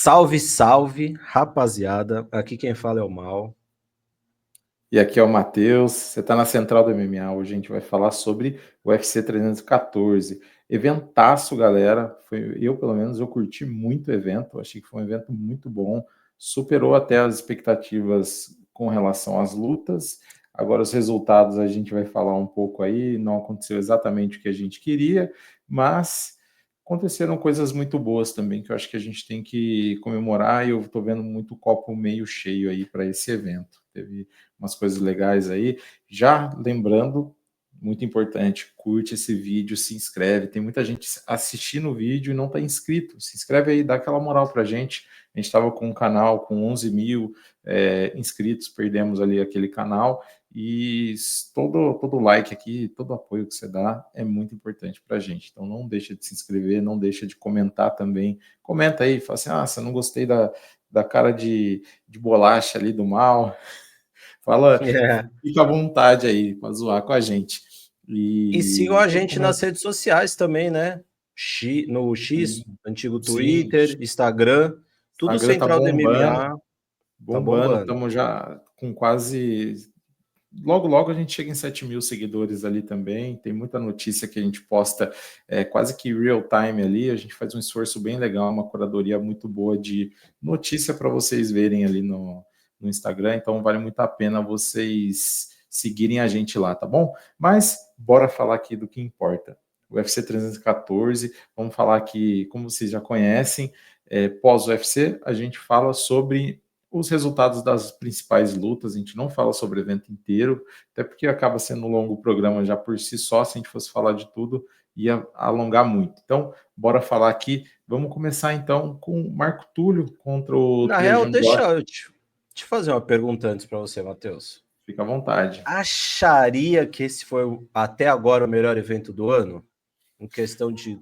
Salve, salve, rapaziada. Aqui quem fala é o Mal. E aqui é o Matheus, você está na Central do MMA. Hoje a gente vai falar sobre o UFC 314. Eventaço, galera. Eu, pelo menos, eu curti muito o evento. Achei que foi um evento muito bom. Superou até as expectativas com relação às lutas. Agora, os resultados a gente vai falar um pouco aí. Não aconteceu exatamente o que a gente queria, mas aconteceram coisas muito boas também que eu acho que a gente tem que comemorar. E eu estou vendo muito copo meio cheio aí para esse evento. Teve umas coisas legais aí. Já lembrando, muito importante, curte esse vídeo, se inscreve. Tem muita gente assistindo o vídeo e não está inscrito. Se inscreve aí, dá aquela moral para a gente. A gente estava com um canal com 11 mil inscritos, perdemos ali aquele canal. E todo like aqui, todo apoio que você dá é muito importante para a gente. Então não deixa de se inscrever, não deixa de comentar também. Comenta aí, fala assim, você não gostei da cara de bolacha ali do Mal. Fala, fica à vontade aí para zoar com a gente. E sigam a Vamos gente nas começar. redes sociais também, né? No X, antigo Sim, Twitter, Instagram, tudo Instagram tá Central do bombando, MMA, tá bombando. bombando. Estamos já com quase. Logo, logo a gente chega em 7 mil seguidores ali também. Tem muita notícia que a gente posta quase que real time ali. A gente faz um esforço bem legal, uma curadoria muito boa de notícia para vocês verem ali no Instagram. Então vale muito a pena vocês seguirem a gente lá, tá bom? Mas bora falar aqui do que importa. O UFC 314, vamos falar aqui, como vocês já conhecem, pós-UFC, a gente fala sobre os resultados das principais lutas. A gente não fala sobre o evento inteiro, até porque acaba sendo um longo programa já por si só. Se a gente fosse falar de tudo, ia alongar muito. Então, bora falar aqui. Vamos começar então com o Marco Túlio contra o Na real, Trejan deixa Gore. eu te fazer uma pergunta antes para você, Matheus. Fica à vontade. Acharia que esse foi até agora o melhor evento do ano? Em questão de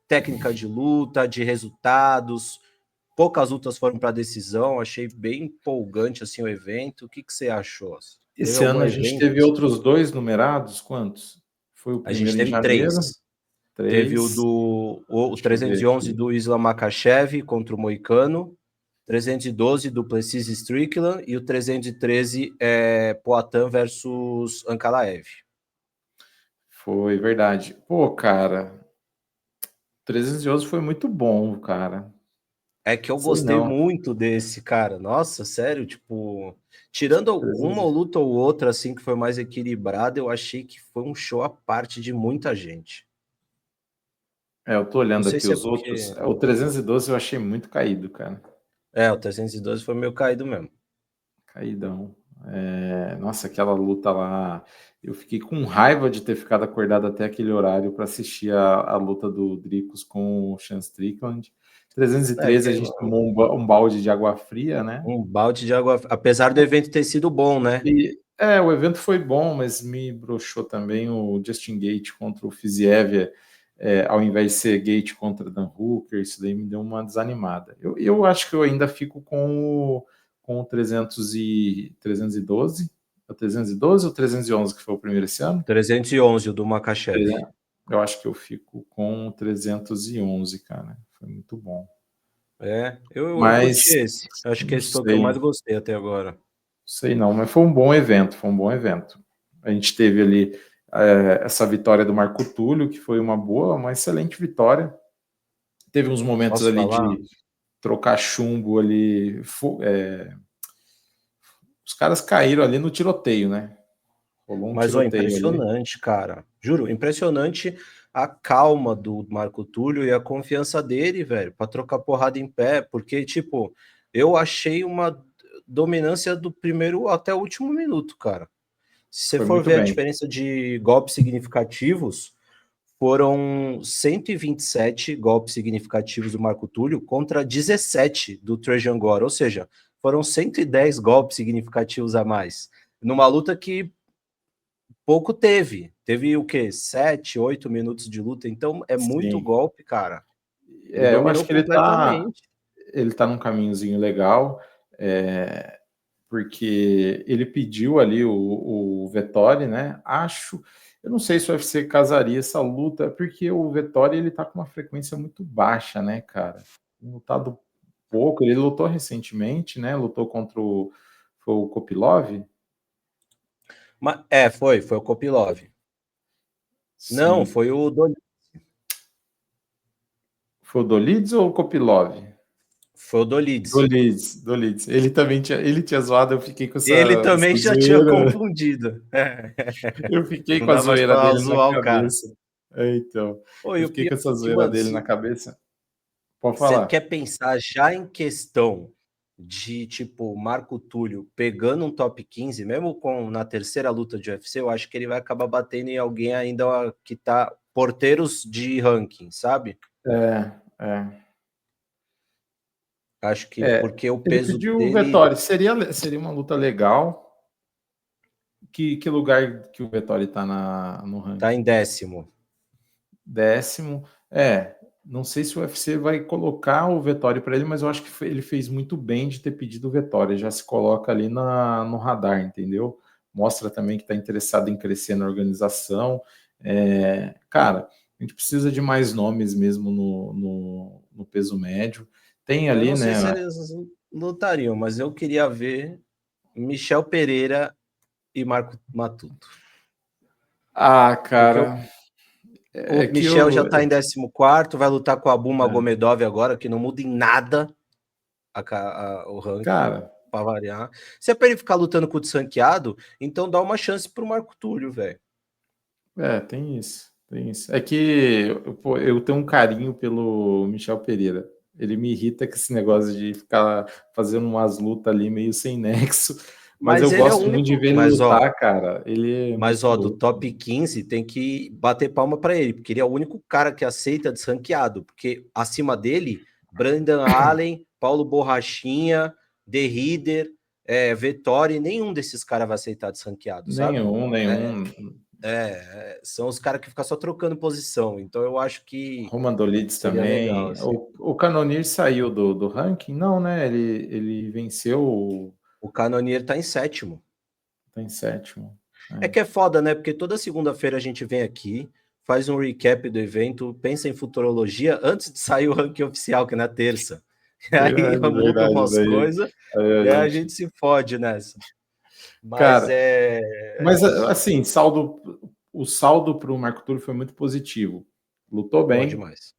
técnica de luta, de resultados. Poucas lutas foram para decisão, achei bem empolgante assim o evento. O que você achou? Teve Esse algum ano a gente evento? teve outros dois numerados, quantos? Foi o A gente primeiro em teve janeiro, três. Teve três. o Deixa eu ver 311 aqui. do Islam Makhachev contra o Moicano, 312 do Plessis Strickland e o 313 Poatan versus Ankalaev. Foi verdade. Pô, cara, 311 foi muito bom, cara. É que eu Sei gostei não. muito desse, cara. Nossa, sério, tipo, tirando uma 311. luta ou outra, assim, que foi mais equilibrada, eu achei que foi um show à parte de muita gente. Eu tô Não olhando sei aqui se é os outros. porque. O 312 eu achei muito caído, cara. O 312 foi meio caído mesmo. Caidão. Nossa, aquela luta lá. Eu fiquei com raiva de ter ficado acordado até aquele horário para assistir a luta do Dricus com o Sean Strickland. É 313 que a gente tomou um balde de água fria, né? um balde de água. Apesar do evento ter sido bom, né? O evento foi bom, mas me broxou também o Justin Gaethje contra o Fiziev, ao invés de ser Gaethje contra Dan Hooker. Isso daí me deu uma desanimada. Eu acho que eu ainda fico com o 312, o 312 ou 311 que foi o primeiro esse ano? 311, o do Makhachev. Eu acho que eu fico com o 311, cara. Foi muito bom. Eu curti Mas esse. Acho que não esse foi o que eu mais sei. gostei até agora. Sei não, mas foi um bom evento, foi um bom evento. A gente teve ali essa vitória do Marco Túlio, que foi uma excelente vitória. Teve uns momentos Posso ali falar? de trocar chumbo ali. Os caras caíram ali no tiroteio, né? Rolou um Mas, ó, tiroteio ali. impressionante, cara. Juro, impressionante a calma do Marco Túlio e a confiança dele, velho, pra trocar porrada em pé, porque, tipo, eu achei uma dominância do primeiro até o último minuto, cara. Se você Foi for muito ver a bem. diferença de golpes significativos, foram 127 golpes significativos do Marco Túlio contra 17 do Trajan Gore, ou seja, foram 110 golpes significativos a mais. Numa luta que pouco teve. Teve o quê? 7, 8 minutos de luta. Então é muito Sim. golpe, cara. Ele Eu acho dominou que completamente. ele tá num caminhozinho legal. Porque ele pediu ali o Vettori, né? Eu não sei se o UFC casaria essa luta, porque o Vettori ele tá com uma frequência muito baixa, né, cara? lutado pouco. Ele lutou recentemente, né? Lutou contra foi o Kopilov? Foi o Kopilov. Não, Sim. foi o Dolidze. Foi o Dolidze ou o Kopilov? Foi o Dolidze. Dolides. Ele tinha zoado, eu fiquei com Ele essa também já tinha zoeira. confundido. Eu fiquei Não com a dá mais zoeira pra dele na zoar o cara. cabeça. É, então, Pô, e eu o fiquei pior com essa é que, zoeira mano, dele na se cabeça. Pode você falar. quer pensar já em questão de, tipo, Marco Túlio pegando um top 15, mesmo na terceira luta de UFC, eu acho que ele vai acabar batendo em alguém ainda que tá porteiros de ranking, sabe? É, é. Acho que É, porque o ele peso pediu o dele Vettori. Seria uma luta legal. Que lugar que o Vettori está no tá ranking? em 10º. 10º. Não sei se o UFC vai colocar o Vettori para ele, mas eu acho que ele fez muito bem de ter pedido o Vettori. Já se coloca ali no radar, entendeu? Mostra também que está interessado em crescer na organização. Cara, a gente precisa de mais nomes mesmo no peso médio. Tem Eu ali, não sei se né? eles lutariam, mas eu queria ver Michel Pereira e Marco Matuto. Ah, Porque cara, o é que Michel já eu. tá em 14º, vai lutar com a Abu É, Magomedov agora, que não muda em nada o ranking, cara, para variar. Se é para ele ficar lutando com o desranqueado, então dá uma chance pro Marco Túlio, velho. tem isso, tem isso. É que pô, eu tenho um carinho pelo Michel Pereira. Ele me irrita com esse negócio de ficar fazendo umas lutas ali meio sem nexo. Mas eu Mas ele é o gosto muito de único. ver ele lutar, cara. Ele é muito Do louco. top 15 tem que bater palma para ele, porque ele é o único cara que aceita desranqueado, porque acima dele, Brandon Allen, Paulo Borrachinha, The Reader, Vettori, nenhum desses caras vai aceitar desranqueado, sabe? Nenhum. São os caras que ficam só trocando posição, então eu acho que Roman Dolidze seria legal, também. assim. O Cannonier saiu do ranking? Não, né? Ele venceu, O Cannonier tá em 7º. tá em 7º. É que é foda, né? Porque toda segunda-feira a gente vem aqui, faz um recap do evento, pensa em futurologia antes de sair o ranking oficial, que é na terça. E aí Verdade, muda verdade. umas Daí, coisas aí e a aí a gente. gente se fode nessa. Mas Cara, é mas isso. assim, o saldo para o Marco Túlio foi muito positivo. Lutou Pô, bem, demais.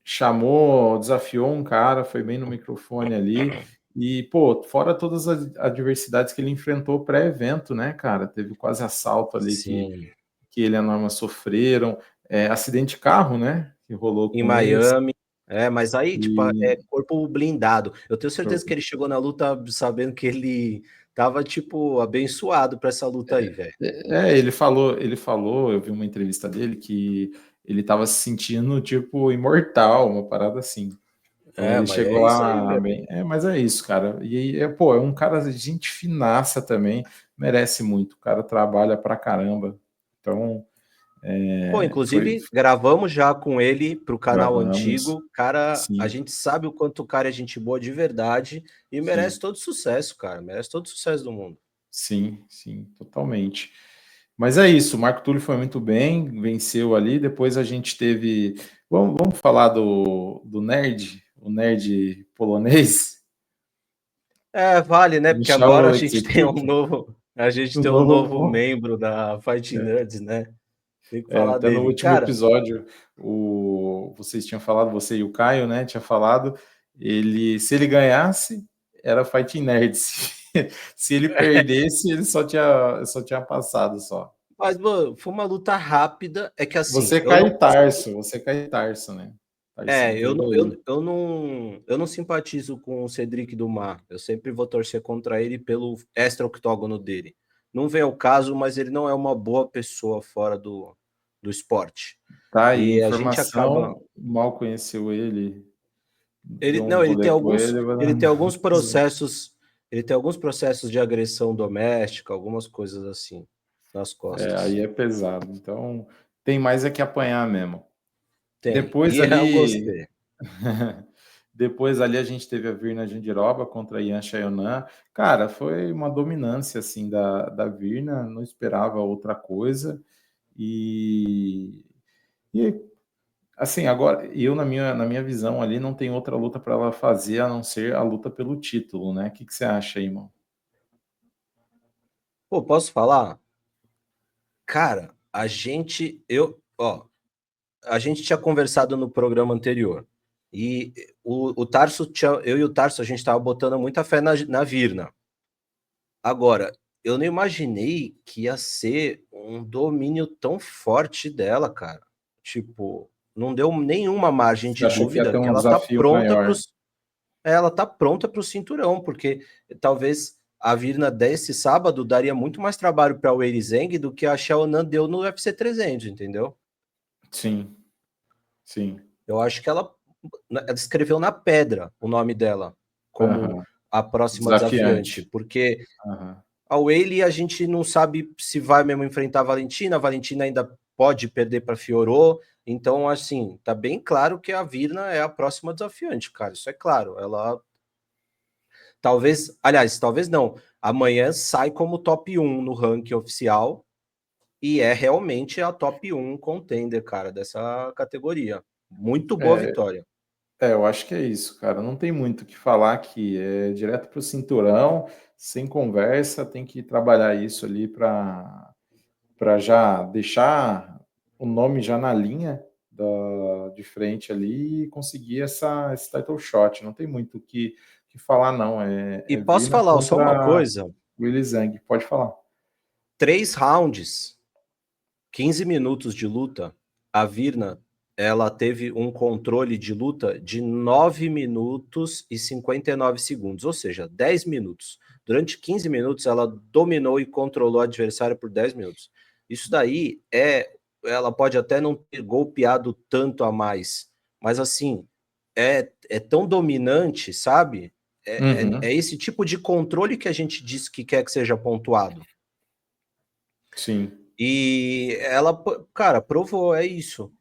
chamou, desafiou um cara, foi bem no microfone ali. E, pô, fora todas as adversidades que ele enfrentou pré-evento, né, cara? Teve quase assalto ali Sim. que ele e a Norma sofreram. Acidente de carro, né? Que rolou Em com eles. Miami. Mas aí, tipo, E corpo blindado. Eu tenho certeza que ele chegou na luta sabendo que ele tava, tipo, abençoado pra essa luta aí, velho. ele falou, eu vi uma entrevista dele que ele estava se sentindo tipo imortal, uma parada assim. Então ele Mas chegou é isso aí lá mesmo. bem. Mas é isso, cara. E pô, é um cara de gente finaça também, merece muito. O cara trabalha pra caramba. Então, Pô, foi inclusive, gravamos já com ele pro canal gravamos. antigo. Cara, a Sim, gente sabe o quanto o cara é gente boa de verdade e merece sim, todo sucesso, cara. Merece todo sucesso do mundo. sim, totalmente. Mas é isso, o Marco Túlio foi muito bem, venceu ali. Depois a gente teve. Vamos falar do nerd, o nerd polonês, Vale, né? Porque Michał agora Oleksiejczuk, a gente o tem um novo novo. membro da Fight Nerds, né? Tem que falar Até no dele. último Cara, episódio, vocês tinham falado, você e o Caio, né? Tinha falado, se ele ganhasse, era Fighting Nerds. Se ele perdesse, ele só tinha passado só. mas, mano, foi uma luta rápida. É que assim, Você eu não cai Tarso, né? Tarsinho pegou ele. eu não simpatizo com o Cedric Dumar. Eu sempre vou torcer contra ele pelo extra-octógono dele. Não vem ao caso, mas ele não é uma boa pessoa fora do esporte. Tá aí, E a gente acaba. informação, mal conheceu ele, Ele, deu um não, rolê com ele. ele tem alguns processos, ele tem alguns processos de agressão doméstica, algumas coisas assim nas Aí costas. é pesado. Então, tem mais é que apanhar mesmo. Tem. Depois E eu ali, gostei. depois ali a gente teve a Virna Jandiroba contra a Yan Chayonan. Cara, foi uma dominância assim da Virna, não esperava outra coisa. E Assim, agora, eu na minha visão ali, não tem outra luta para ela fazer a não ser a luta pelo título, né? O que você acha aí, irmão? Pô, posso falar? Cara, a gente tinha conversado no programa anterior. E o Tarso, eu e o Tarso, a gente tava botando muita fé na Virna. Agora, eu não imaginei que ia ser um domínio tão forte dela, cara. Tipo, não deu nenhuma margem Você de achou que ia ter dúvida que um desafio maior? ela tá pronta pro cinturão, porque talvez a Virna desse sábado daria muito mais trabalho para o Weili Zhang do que a Xiaonan deu no UFC 300, entendeu? Sim, sim. Eu acho que ela escreveu na pedra o nome dela como Aham. a próxima desafiante, Desafiante. porque Aham. a Weili a gente não sabe se vai mesmo enfrentar a Valentina ainda pode perder para Fiorot, então assim, tá bem claro que a Virna é a próxima desafiante, cara, isso é claro, ela talvez, aliás, talvez não, amanhã sai como top 1 no ranking oficial e é realmente a top 1 contender, cara, dessa categoria. Muito boa É, vitória. eu acho que é isso, cara. Não tem muito o que falar aqui. É direto pro cinturão, sem conversa, tem que trabalhar isso ali para já deixar o nome já na linha de frente ali e conseguir esse title shot. Não tem muito o que falar, não. E É posso Virna falar só uma contra coisa, Willy Zhang. Pode falar. 3 rounds, 15 minutos de luta, a Virna, ela teve um controle de luta de 9 minutos e 59 segundos, ou seja, 10 minutos. Durante 15 minutos, ela dominou e controlou o adversário por 10 minutos. Isso daí ela pode até não ter golpeado tanto a mais, mas assim, é tão dominante, sabe? É Uhum. esse tipo de controle que a gente diz que quer que seja pontuado. Sim. E ela, cara, provou, é isso.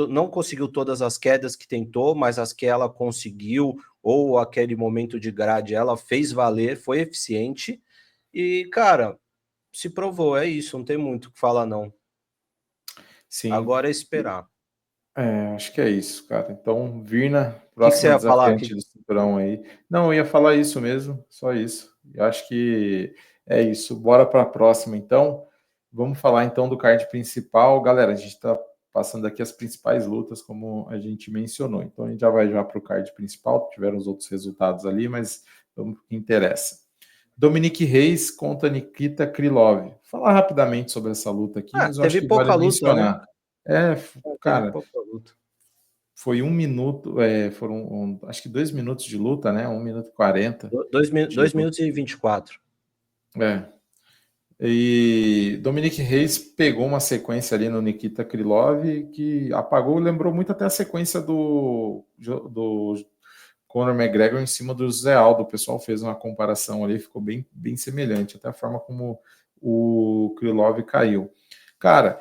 Não conseguiu todas as quedas que tentou, mas as que ela conseguiu, ou aquele momento de grade, ela fez valer, foi eficiente. E, cara, se provou, é isso, não tem muito o que falar, não. Sim. Agora é esperar. O Acho que é isso, cara. Então, Virna, que você próxima ia falar? desafiante do cinturão aí. Não, eu ia falar isso mesmo, só isso. Eu acho que é isso. Bora para a próxima, então. Vamos falar então do card principal. Galera, a gente está passando aqui as principais lutas, como a gente mencionou. Então, a gente já vai para o card principal. Tiveram os outros resultados ali, mas vamos para o que interessa. Dominique Reis contra Nikita Krylov. Falar rapidamente sobre essa luta aqui, mas eu acho Teve que vale pouca luta, né? mencionar. É, Teve cara, pouca luta. foi 1 minuto, foram acho que 2 minutos de luta, né? 1 minuto e 40 de 2 luta. minutos e 24. É. E Dominic Reis pegou uma sequência ali no Nikita Krylov que apagou, lembrou muito até a sequência do Conor McGregor em cima do José Aldo. O pessoal fez uma comparação ali, ficou bem, bem semelhante, até a forma como o Krylov caiu. Cara,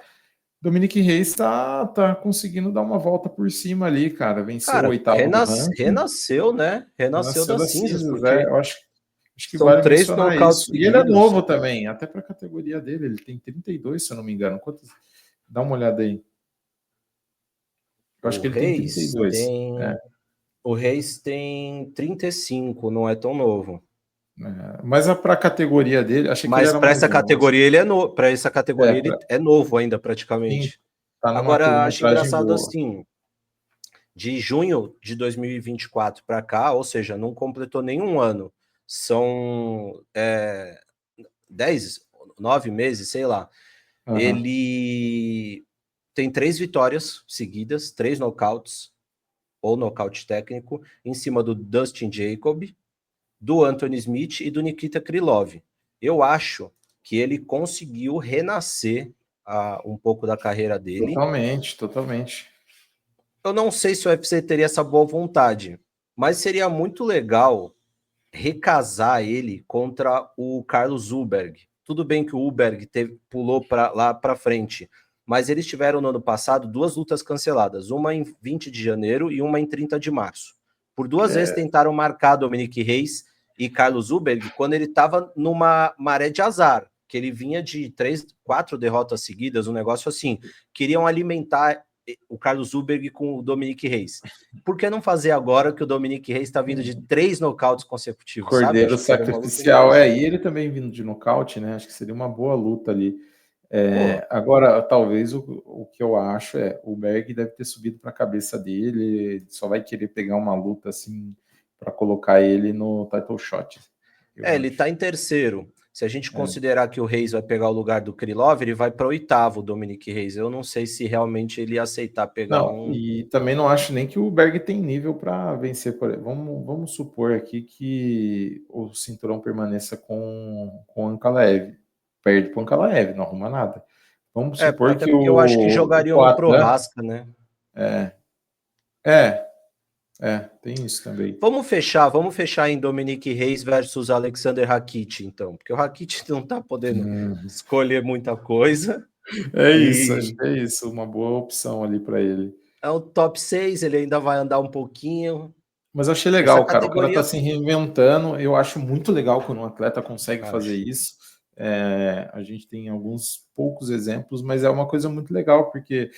Dominic Reis tá conseguindo dar uma volta por cima ali, cara. Venceu o Cara, oitavo do ranking. renasceu, né? Renasceu Nasceu das das cinzas, cinzas, porque eu acho que são vale 3 mencionar nocautes isso. E ele é seguidos. novo também, até para a categoria dele. Ele tem 32, se eu não me engano. Quantos? Dá uma olhada aí. Eu acho O que ele tem Reis 32. tem. É, O Reis tem 35, não é tão novo. mas para a categoria dele, achei que ele Mas era para mais essa novo. Acho categoria ele é novo. Para essa é, categoria ele pra, é novo ainda sim, praticamente. tá numa Agora acho quilometragem engraçado boa. assim, de junho de 2024 para cá, ou seja, não completou nenhum ano. São 10, 9 meses, sei lá. Uhum. Ele tem 3 vitórias seguidas, 3 nocautes ou nocaute técnico em cima do Dustin Jacob, do Anthony Smith e do Nikita Krylov. Eu acho que ele conseguiu renascer um pouco da carreira dele. Totalmente, totalmente. Eu não sei se o UFC teria essa boa vontade, mas seria muito legal recasar ele contra o Carlos Ulberg. Tudo bem que o Ulberg pulou lá para frente, mas eles tiveram no ano passado 2 lutas canceladas, uma em 20 de janeiro e uma em 30 de março. Por 2 vezes tentaram marcar Dominique Reis e Carlos Ulberg quando ele estava numa maré de azar, que ele vinha de 3, 4 derrotas seguidas, um negócio assim. Queriam alimentar o Carlos Ulberg com o Dominique Reis. Por que não fazer agora que o Dominique Reis está vindo de 3 nocautes consecutivos, sabe? Cordeiro Acho que seria uma luta sacrificial, interessante. e ele também vindo de nocaute, né? Acho que seria uma boa luta ali. Pô, Agora, talvez o que eu acho o Berg deve ter subido para a cabeça dele, ele só vai querer pegar uma luta assim para colocar ele no title shot. ele está em terceiro. Se a gente É. considerar que o Reis vai pegar o lugar do Krylov, ele vai para oitavo, o Dominique Reis. Eu não sei se realmente ele ia aceitar pegar Não, um. e também não acho nem que o Berg tem nível para vencer. Vamos supor aqui que o cinturão permaneça com o Ankalaev. Perde para o Ankalaev, não arruma nada. Vamos supor Até que porque eu acho que o jogariam no Poatan. Prohaska, né? Tem isso também. Vamos fechar em Dominique Reis versus Alexander Rakic, então, porque o Rakic não tá podendo escolher muita coisa. Acho que é isso, uma boa opção ali para ele. É o top 6, ele ainda vai andar um pouquinho. Mas eu achei Essa legal, cara. O cara categoria. tá se reinventando. Eu acho muito legal quando um atleta consegue fazer isso. A gente tem alguns poucos exemplos, mas é uma coisa muito legal, porque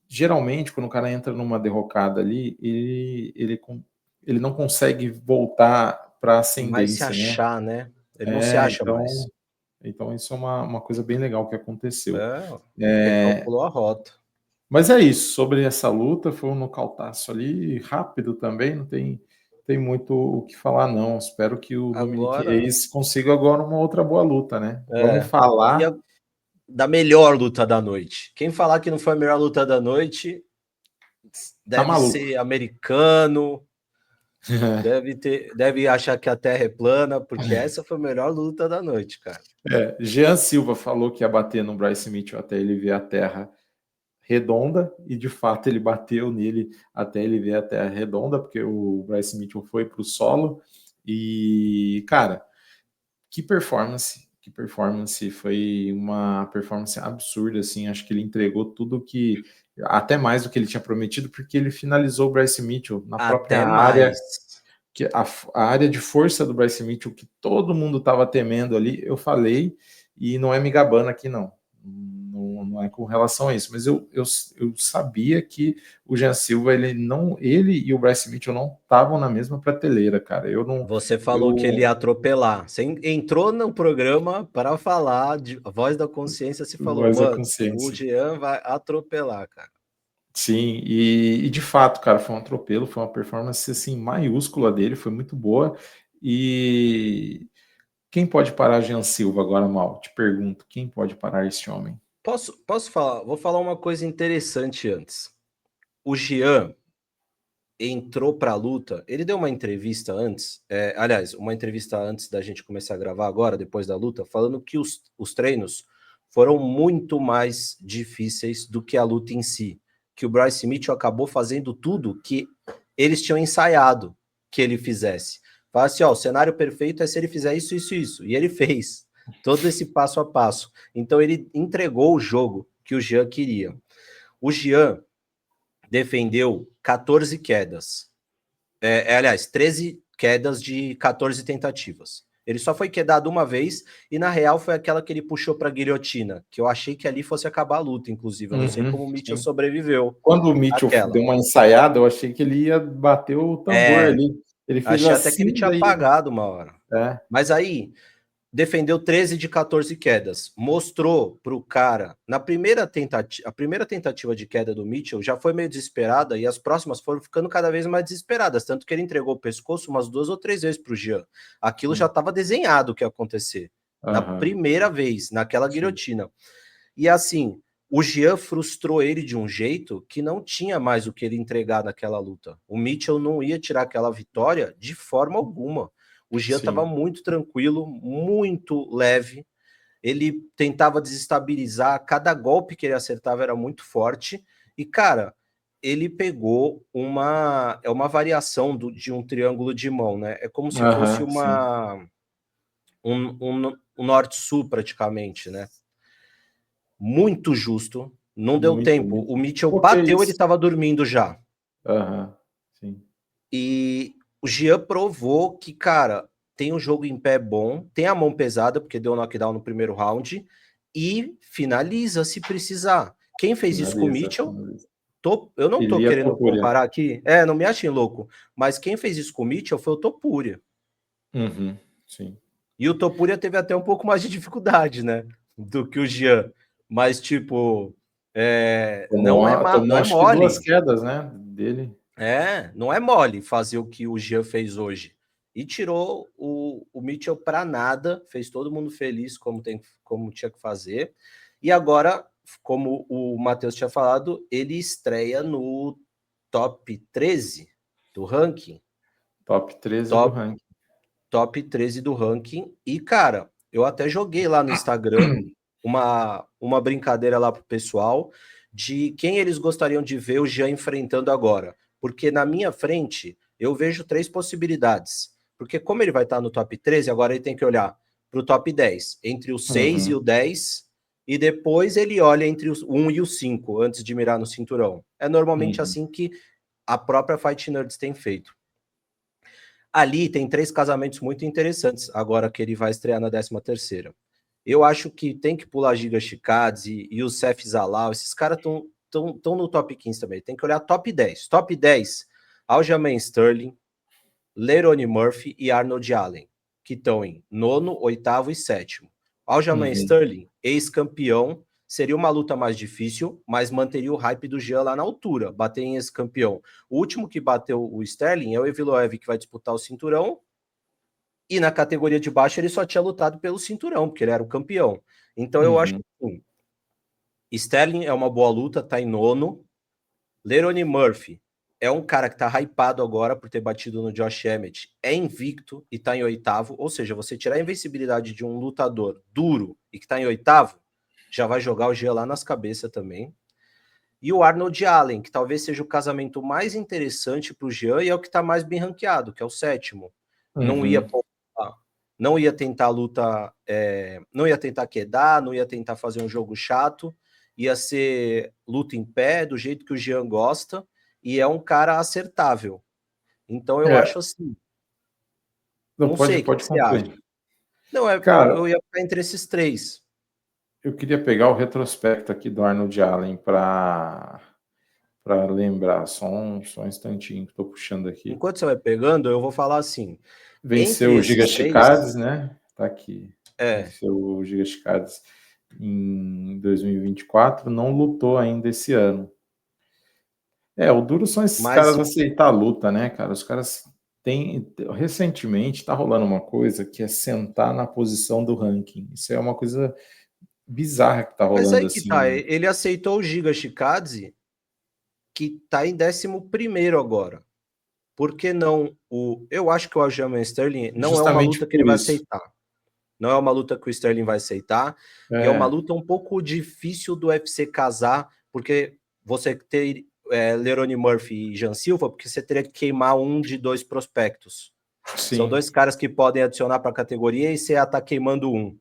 geralmente, quando o cara entra numa derrocada ali, ele não consegue voltar para a Mais se ascendência, né? achar, né? Ele não se acha mais. Então isso é uma coisa bem legal que aconteceu. Recalculou a rota. Mas é isso, sobre essa luta, foi um nocautaço ali, rápido também, não tem muito o que falar, não. Espero que o Dominique Agora. Reis consiga agora uma outra boa luta, né? Vamos E falar. da melhor luta da noite. Quem falar que não foi a melhor luta da noite Tá deve maluco. ser americano, deve achar que a Terra é plana, porque essa foi a melhor luta da noite, cara. Jean Silva falou que ia bater no Bryce Mitchell até ele ver a Terra redonda, e de fato ele bateu nele até ele ver a Terra redonda, porque o Bryce Mitchell foi pro solo. E, cara, que performance, foi uma performance absurda, assim, acho que ele entregou tudo que, até mais do que ele tinha prometido, porque ele finalizou o Bryce Mitchell na própria Até área, mais. que a área de força do Bryce Mitchell, que todo mundo estava temendo ali, eu falei, e não é me gabando aqui, não é com relação a isso, mas eu sabia que o Jean Silva, ele e o Bryce Mitchell não estavam na mesma prateleira, cara. Você falou que ele ia atropelar. Você entrou no programa para falar de Voz da Consciência, se falou, Voz da mano, o consciência. Jean vai atropelar, cara. Sim, e de fato, cara, foi um atropelo, foi uma performance assim maiúscula dele, foi muito boa. E quem pode parar Jean Silva agora, Mal? Te pergunto, quem pode parar esse homem? Posso falar? Vou falar uma coisa interessante antes. O Jean entrou para a luta, ele deu uma entrevista antes, aliás, uma entrevista antes da gente começar a gravar agora, depois da luta, falando que os treinos foram muito mais difíceis do que a luta em si, que o Bryce Mitchell acabou fazendo tudo que eles tinham ensaiado que ele fizesse. Fala assim, ó, o cenário perfeito é se ele fizer isso, isso, isso, e ele fez todo esse passo a passo. Então ele entregou o jogo que o Jean queria. O Jean defendeu 14 quedas. Aliás, 13 quedas de 14 tentativas. Ele só foi quedado uma vez e, na real, foi aquela que ele puxou para a guilhotina, que eu achei que ali fosse acabar a luta, inclusive. Eu não sei como o Mitchell sobreviveu. Quando o Mitchell deu uma ensaiada, eu achei que ele ia bater o tambor ali. Ele fez Achei até que ele assim, tinha apagado uma hora. Mas aí, defendeu 13 de 14 quedas. Mostrou para o cara, a primeira tentativa de queda do Mitchell já foi meio desesperada e as próximas foram ficando cada vez mais desesperadas, tanto que ele entregou o pescoço umas 2 ou 3 vezes para o Jean. Aquilo já estava desenhado o que ia acontecer. Na primeira vez, naquela guilhotina. E assim, o Jean frustrou ele de um jeito que não tinha mais o que ele entregar naquela luta. O Mitchell não ia tirar aquela vitória de forma alguma. O Jean estava muito tranquilo, muito leve. Ele tentava desestabilizar, cada golpe que ele acertava era muito forte. E, cara, ele pegou uma variação de um triângulo de mão, né? É como se fosse um norte-sul praticamente, né? Muito justo. Não deu tempo. O Mitchell bateu, ele estava dormindo já. Sim. E o Jean provou que, cara, tem um jogo em pé bom, tem a mão pesada, porque deu knockdown no primeiro round, e finaliza se precisar. Quem fez isso com o Mitchell? Eu não tô Ilia querendo Topuria. comparar aqui, não me achem louco, mas quem fez isso com o Mitchell foi o Topuria. Uhum, sim. E o Topuria teve até um pouco mais de dificuldade, né? Do que o Jean. Mas, tipo, não Tomou é acho que 2 mole. quedas, né, dele. Não é mole fazer o que o Jean fez hoje. E tirou o Mitchell para nada, fez todo mundo feliz como tinha que fazer. E agora, como o Matheus tinha falado, ele estreia no top 13 do ranking. Top 13 do Top, ranking. top 13 do ranking. E, cara, eu até joguei lá no Instagram uma brincadeira lá pro pessoal de quem eles gostariam de ver o Jean enfrentando agora. Porque na minha frente eu vejo 3 possibilidades. Porque como ele vai estar no top 13, agora ele tem que olhar para o top 10, entre o 6 e o 10, e depois ele olha entre o 1 e o 5, antes de mirar no cinturão. É normalmente assim que a própria Fight Nerds tem feito. Ali tem 3 casamentos muito interessantes, agora que ele vai estrear na 13ª. Eu acho que tem que pular Giga Chikadze e o Seth Zalal, esses caras estão no top 15 também. Tem que olhar top 10. Top 10, Aljamain Sterling, Lerone Murphy e Arnold Allen, que estão em 9º, 8º e 7º. Aljamain Sterling, ex-campeão, seria uma luta mais difícil, mas manteria o hype do Jean lá na altura, bater em ex-campeão. O último que bateu o Sterling é o Evloev, que vai disputar o cinturão, e na categoria de baixo ele só tinha lutado pelo cinturão, porque ele era o campeão. Então eu acho que Sterling é uma boa luta, tá em 9º. Lerone Murphy é um cara que tá hypado agora por ter batido no Josh Emmett, é invicto e tá em 8º, ou seja, você tirar a invencibilidade de um lutador duro e que tá em 8º, já vai jogar o G lá nas cabeças também. E o Arnold Allen, que talvez seja o casamento mais interessante pro Jean e é o que tá mais bem ranqueado, que é o 7º. Não ia não ia tentar luta, não ia tentar quedar, não ia tentar fazer um jogo chato, ia ser luta em pé, do jeito que o Jean gosta, e é um cara acertável. Então eu acho assim, Não, não sei, o que pode você acha? concluir. Não, Cara, eu ia ficar entre esses 3. eu queria pegar o retrospecto aqui do Arnold Allen para lembrar, só um instantinho que estou puxando aqui. Enquanto você vai pegando, eu vou falar assim, Venceu entre o Giga esses 3, Chikadze, né? Tá aqui. Venceu o Giga Chikadze em 2024, não lutou ainda esse ano. O duro são esses mas caras aceitar a luta, né, cara? Os caras têm. Recentemente tá rolando uma coisa que é sentar na posição do ranking. Isso é uma coisa bizarra que tá Mas rolando aí que tá, assim. ele aceitou o Giga Chikadze, que tá em 11º agora. Por que não o... Eu acho que o Aljamain Sterling não é uma Justamente luta que ele por vai isso. aceitar. Não é uma luta que o Sterling vai aceitar. E é uma É, luta um pouco difícil do UFC casar, porque você ter Lerone Murphy e Jean Silva, porque você teria que queimar um de 2 prospectos. São sim, 2 caras que podem adicionar para a categoria e você está queimando um.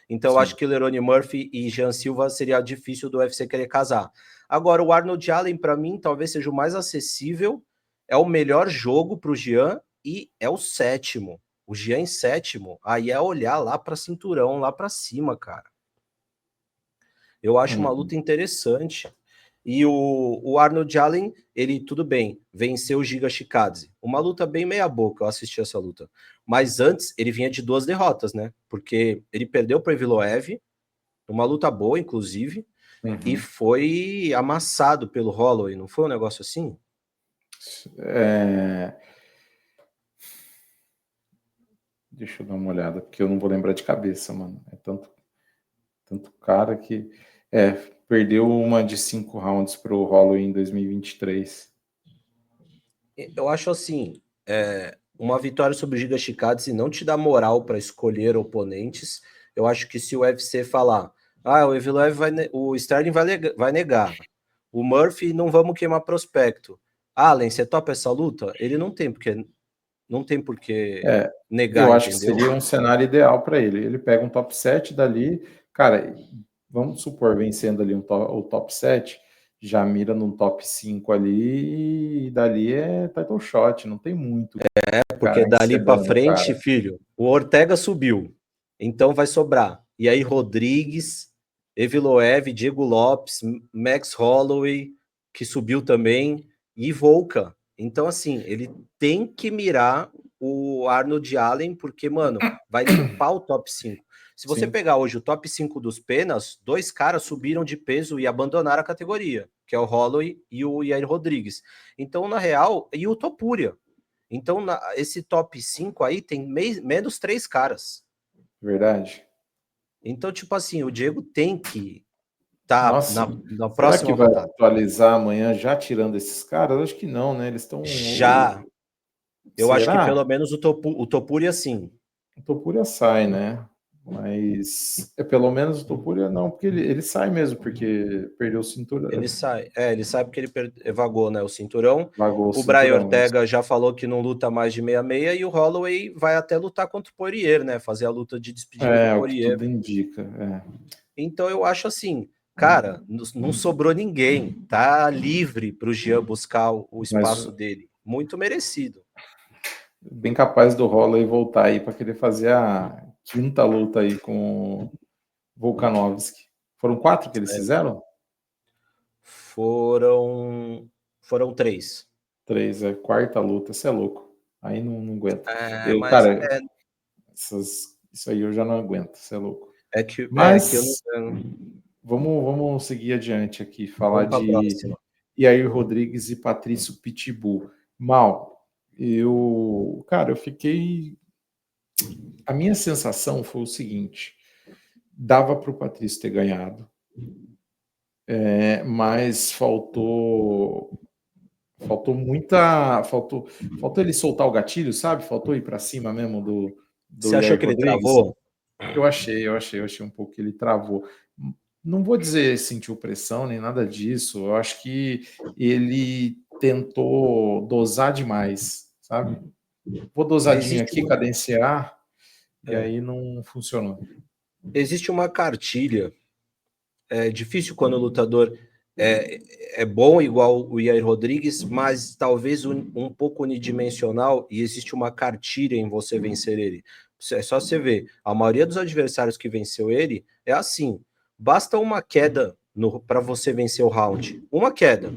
Então, eu acho sim. que Lerone Murphy e Jean Silva seria difícil do UFC querer casar. Agora, o Arnold Allen, para mim, talvez seja o mais acessível, é o melhor jogo para o Jean e é o 7º. O Jean em 7º, aí é olhar lá para cinturão, lá para cima, cara. Eu acho uma luta interessante. E o Arnold Allen, ele, tudo bem, venceu o Giga Chikadze. Uma luta bem meia-boca, eu assisti essa luta. Mas antes, ele vinha de 2 derrotas, né? Porque ele perdeu para Evloev, uma luta boa, inclusive, e foi amassado pelo Holloway, não foi um negócio assim? É, deixa eu dar uma olhada, porque eu não vou lembrar de cabeça, mano. É tanto cara que. Perdeu uma de 5 rounds pro Holloway em 2023. Eu acho assim, uma vitória sobre o Giga Chikadze não te dá moral para escolher oponentes. Eu acho que se o UFC falar, o Evloev o Sterling vai negar, o Murphy não vamos queimar prospecto. Allen, você topa essa luta? Ele não tem por que Eu negar, acho que entendeu? seria um cenário ideal para ele. Ele pega um top 7 dali, cara, vamos supor, vencendo ali o top 7, já mira no top 5 ali, e dali é title shot, não tem muito Porque cara em dali para sedão, frente, cara. filho, o Ortega subiu. Então vai sobrar. E aí Rodrigues, Evloev, Diego Lopes, Max Holloway, que subiu também, e Volca. Então, assim, ele tem que mirar o Arnold Allen, porque, mano, vai limpar o top 5. Se você Sim. pegar hoje o top 5 dos penas, 2 caras subiram de peso e abandonaram a categoria, que é o Holloway e o Yair Rodrigues. Então, na real, e o Topuria. Então, esse top 5 aí tem menos 3 caras. Verdade. Então, tipo assim, o Diego tem que estar Nossa, na será que próxima vai rodada. atualizar amanhã já tirando esses caras? Acho que não, né? Eles estão. Já. Eu acho que Será? pelo menos o Topuria sim. O Topuria sai, né? Mas pelo menos o Topuria não, porque ele sai mesmo, porque perdeu o cinturão. Ele sai porque ele vagou, né, o cinturão. Vagou o O Brian cinturão. Ortega já falou que não luta mais de 66 e o Holloway vai até lutar contra o Poirier, né? Fazer a luta de despedida do O que Poirier. tudo indica. Então eu acho assim, cara, não sobrou ninguém. Tá livre para o Jean buscar o espaço Mas dele. Muito merecido. bem capaz do Holloway voltar aí para querer fazer a quinta luta aí com o Volkanovski. Foram 4 que eles fizeram? Foram 3. 3, quarta luta, você é louco. Aí não aguento. Mas Cara, isso aí eu já não aguento, você é louco. é que eu Mas não. vamos seguir adiante aqui, falar Vamos para a de próxima. Yair Rodrigues e Patrício Pitbull. Cara, eu fiquei. A minha sensação foi o seguinte: dava para o Patrício ter ganhado, mas faltou muita. Faltou ele soltar o gatilho, sabe? Faltou ir para cima mesmo do Você achou Yair que ele Rodrigues. travou? Eu achei um pouco que ele travou. Não vou dizer sentiu pressão nem nada disso. Eu acho que ele tentou dosar demais, sabe? Vou dosadinho Existe aqui, uma, cadenciar, e é, aí não funcionou. existe uma cartilha. É difícil quando o lutador é bom, igual o Yair Rodrigues, mas talvez um pouco unidimensional, e existe uma cartilha em você vencer ele. É só você ver. A maioria dos adversários que venceu ele é assim. Basta uma queda para você vencer o round. Uma queda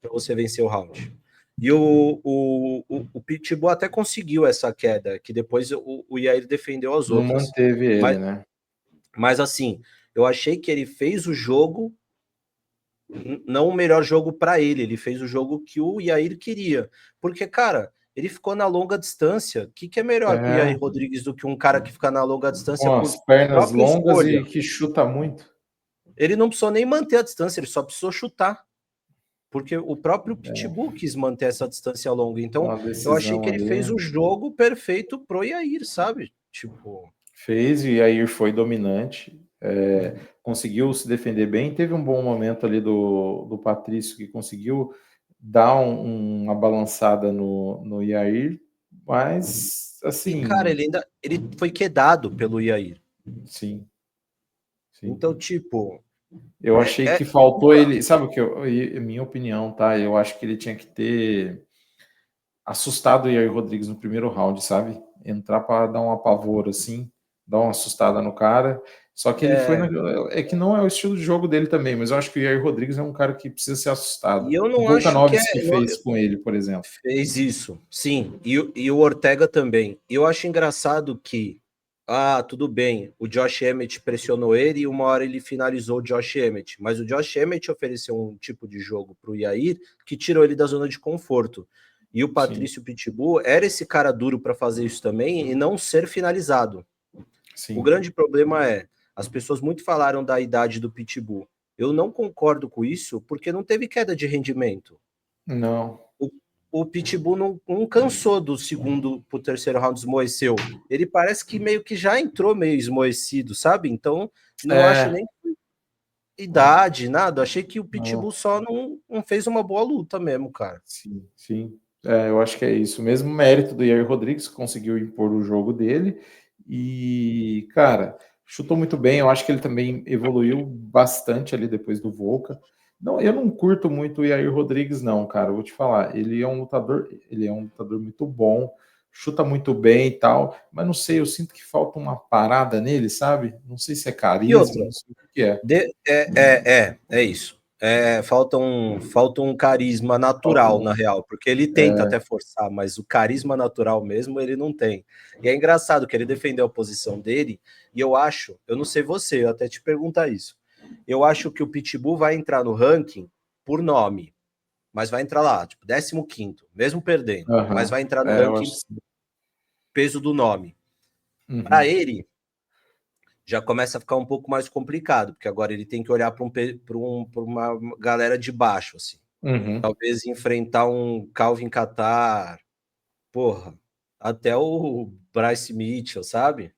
para você vencer o round. E o Pitbull até conseguiu essa queda, que depois o Yair defendeu as Não outras. manteve ele, Mas, né? mas assim, eu achei que ele fez o jogo, não o melhor jogo para ele fez o jogo que o Yair queria. Porque, cara, ele ficou na longa distância. O que é melhor para o Yair Rodrigues do que um cara que fica na longa distância Com as por pernas própria longas escolha? e que chuta muito. Ele não precisou nem manter a distância, ele só precisou chutar. Porque o próprio Pitbull quis manter essa distância longa. Então, Uma eu achei que decisão ele fez ali. o jogo perfeito pro Yair, sabe? Tipo. Fez e aí foi dominante. Conseguiu se defender bem. Teve um bom momento ali do Patrício que conseguiu dar uma balançada no Yair, mas E, cara, assim, ele foi quedado pelo Yair. sim, sim. Então, tipo. Eu achei que faltou ele, sabe o que minha opinião, tá? Eu acho que ele tinha que ter assustado o Yair Rodrigues no primeiro round, sabe? Entrar para dar um apavoro assim, dar uma assustada no cara. Só que ele foi é que não é o estilo de jogo dele também, mas eu acho que o Yair Rodrigues é um cara que precisa ser assustado. E eu O não acho que Volkanovski fez com ele, por exemplo. fez isso, sim. E o Ortega também. E eu acho engraçado que, tudo bem, o Josh Emmett pressionou ele e uma hora ele finalizou o Josh Emmett. Mas o Josh Emmett ofereceu um tipo de jogo para o Yair que tirou ele da zona de conforto. E o Sim, Patrício Pitbull era esse cara duro para fazer isso também e não ser finalizado. O sim. grande problema é, as pessoas muito falaram da idade do Pitbull. Eu não concordo com isso, porque não teve queda de rendimento. Não. O Pitbull não cansou do segundo pro terceiro round, esmoeceu. Ele parece que meio que já entrou meio esmoecido, sabe? Então, não acho nem idade, nada. Achei que o Não. Pitbull só não fez uma boa luta mesmo, cara. Sim, sim. Eu acho que é isso. Mesmo mérito do Yair Rodrigues, que conseguiu impor o jogo dele. E, cara, chutou muito bem. Eu acho que ele também evoluiu bastante ali depois do Volca. Não, eu não curto muito o Yair Rodrigues, não, cara. Eu vou te falar. Ele é um lutador muito bom, chuta muito bem e tal, mas não sei, eu sinto que falta uma parada nele, sabe? Não sei se é E carisma, outra, não sei o que é. é isso. falta um carisma natural, na real, porque ele tenta até forçar, mas o carisma natural mesmo ele não tem. E é engraçado que ele defendeu a posição dele, e eu não sei você, eu até te perguntar isso. Eu acho que o Pitbull vai entrar no ranking por nome, mas vai entrar lá, tipo, 15º, mesmo perdendo, mas vai entrar no ranking peso do nome. Para ele, já começa a ficar um pouco mais complicado, porque agora ele tem que olhar para uma galera de baixo, assim. Talvez enfrentar um Calvin Kattar, porra, até o Bryce Mitchell, sabe?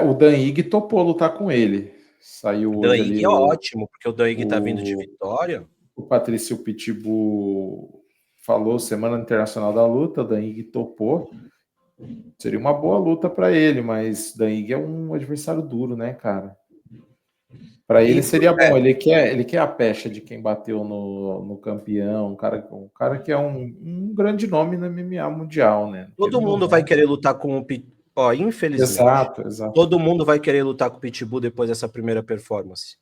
O Dan Ig topou lutar com ele. Saiu hoje Dan Ig ali é ótimo, porque o Dan Ig tá vindo de vitória. O Patrício Pitbull falou Semana Internacional da Luta, o Dan Ig topou. Seria uma boa luta para ele, mas Dan Ig é um adversário duro, né, cara? Para ele seria bom. Ele quer a pecha de quem bateu no campeão, um cara que é um grande nome no MMA mundial, né? Todo mundo vai querer lutar com o Pitbull. Ó, infelizmente. Exato. Todo mundo vai querer lutar com o Pitbull depois dessa primeira performance.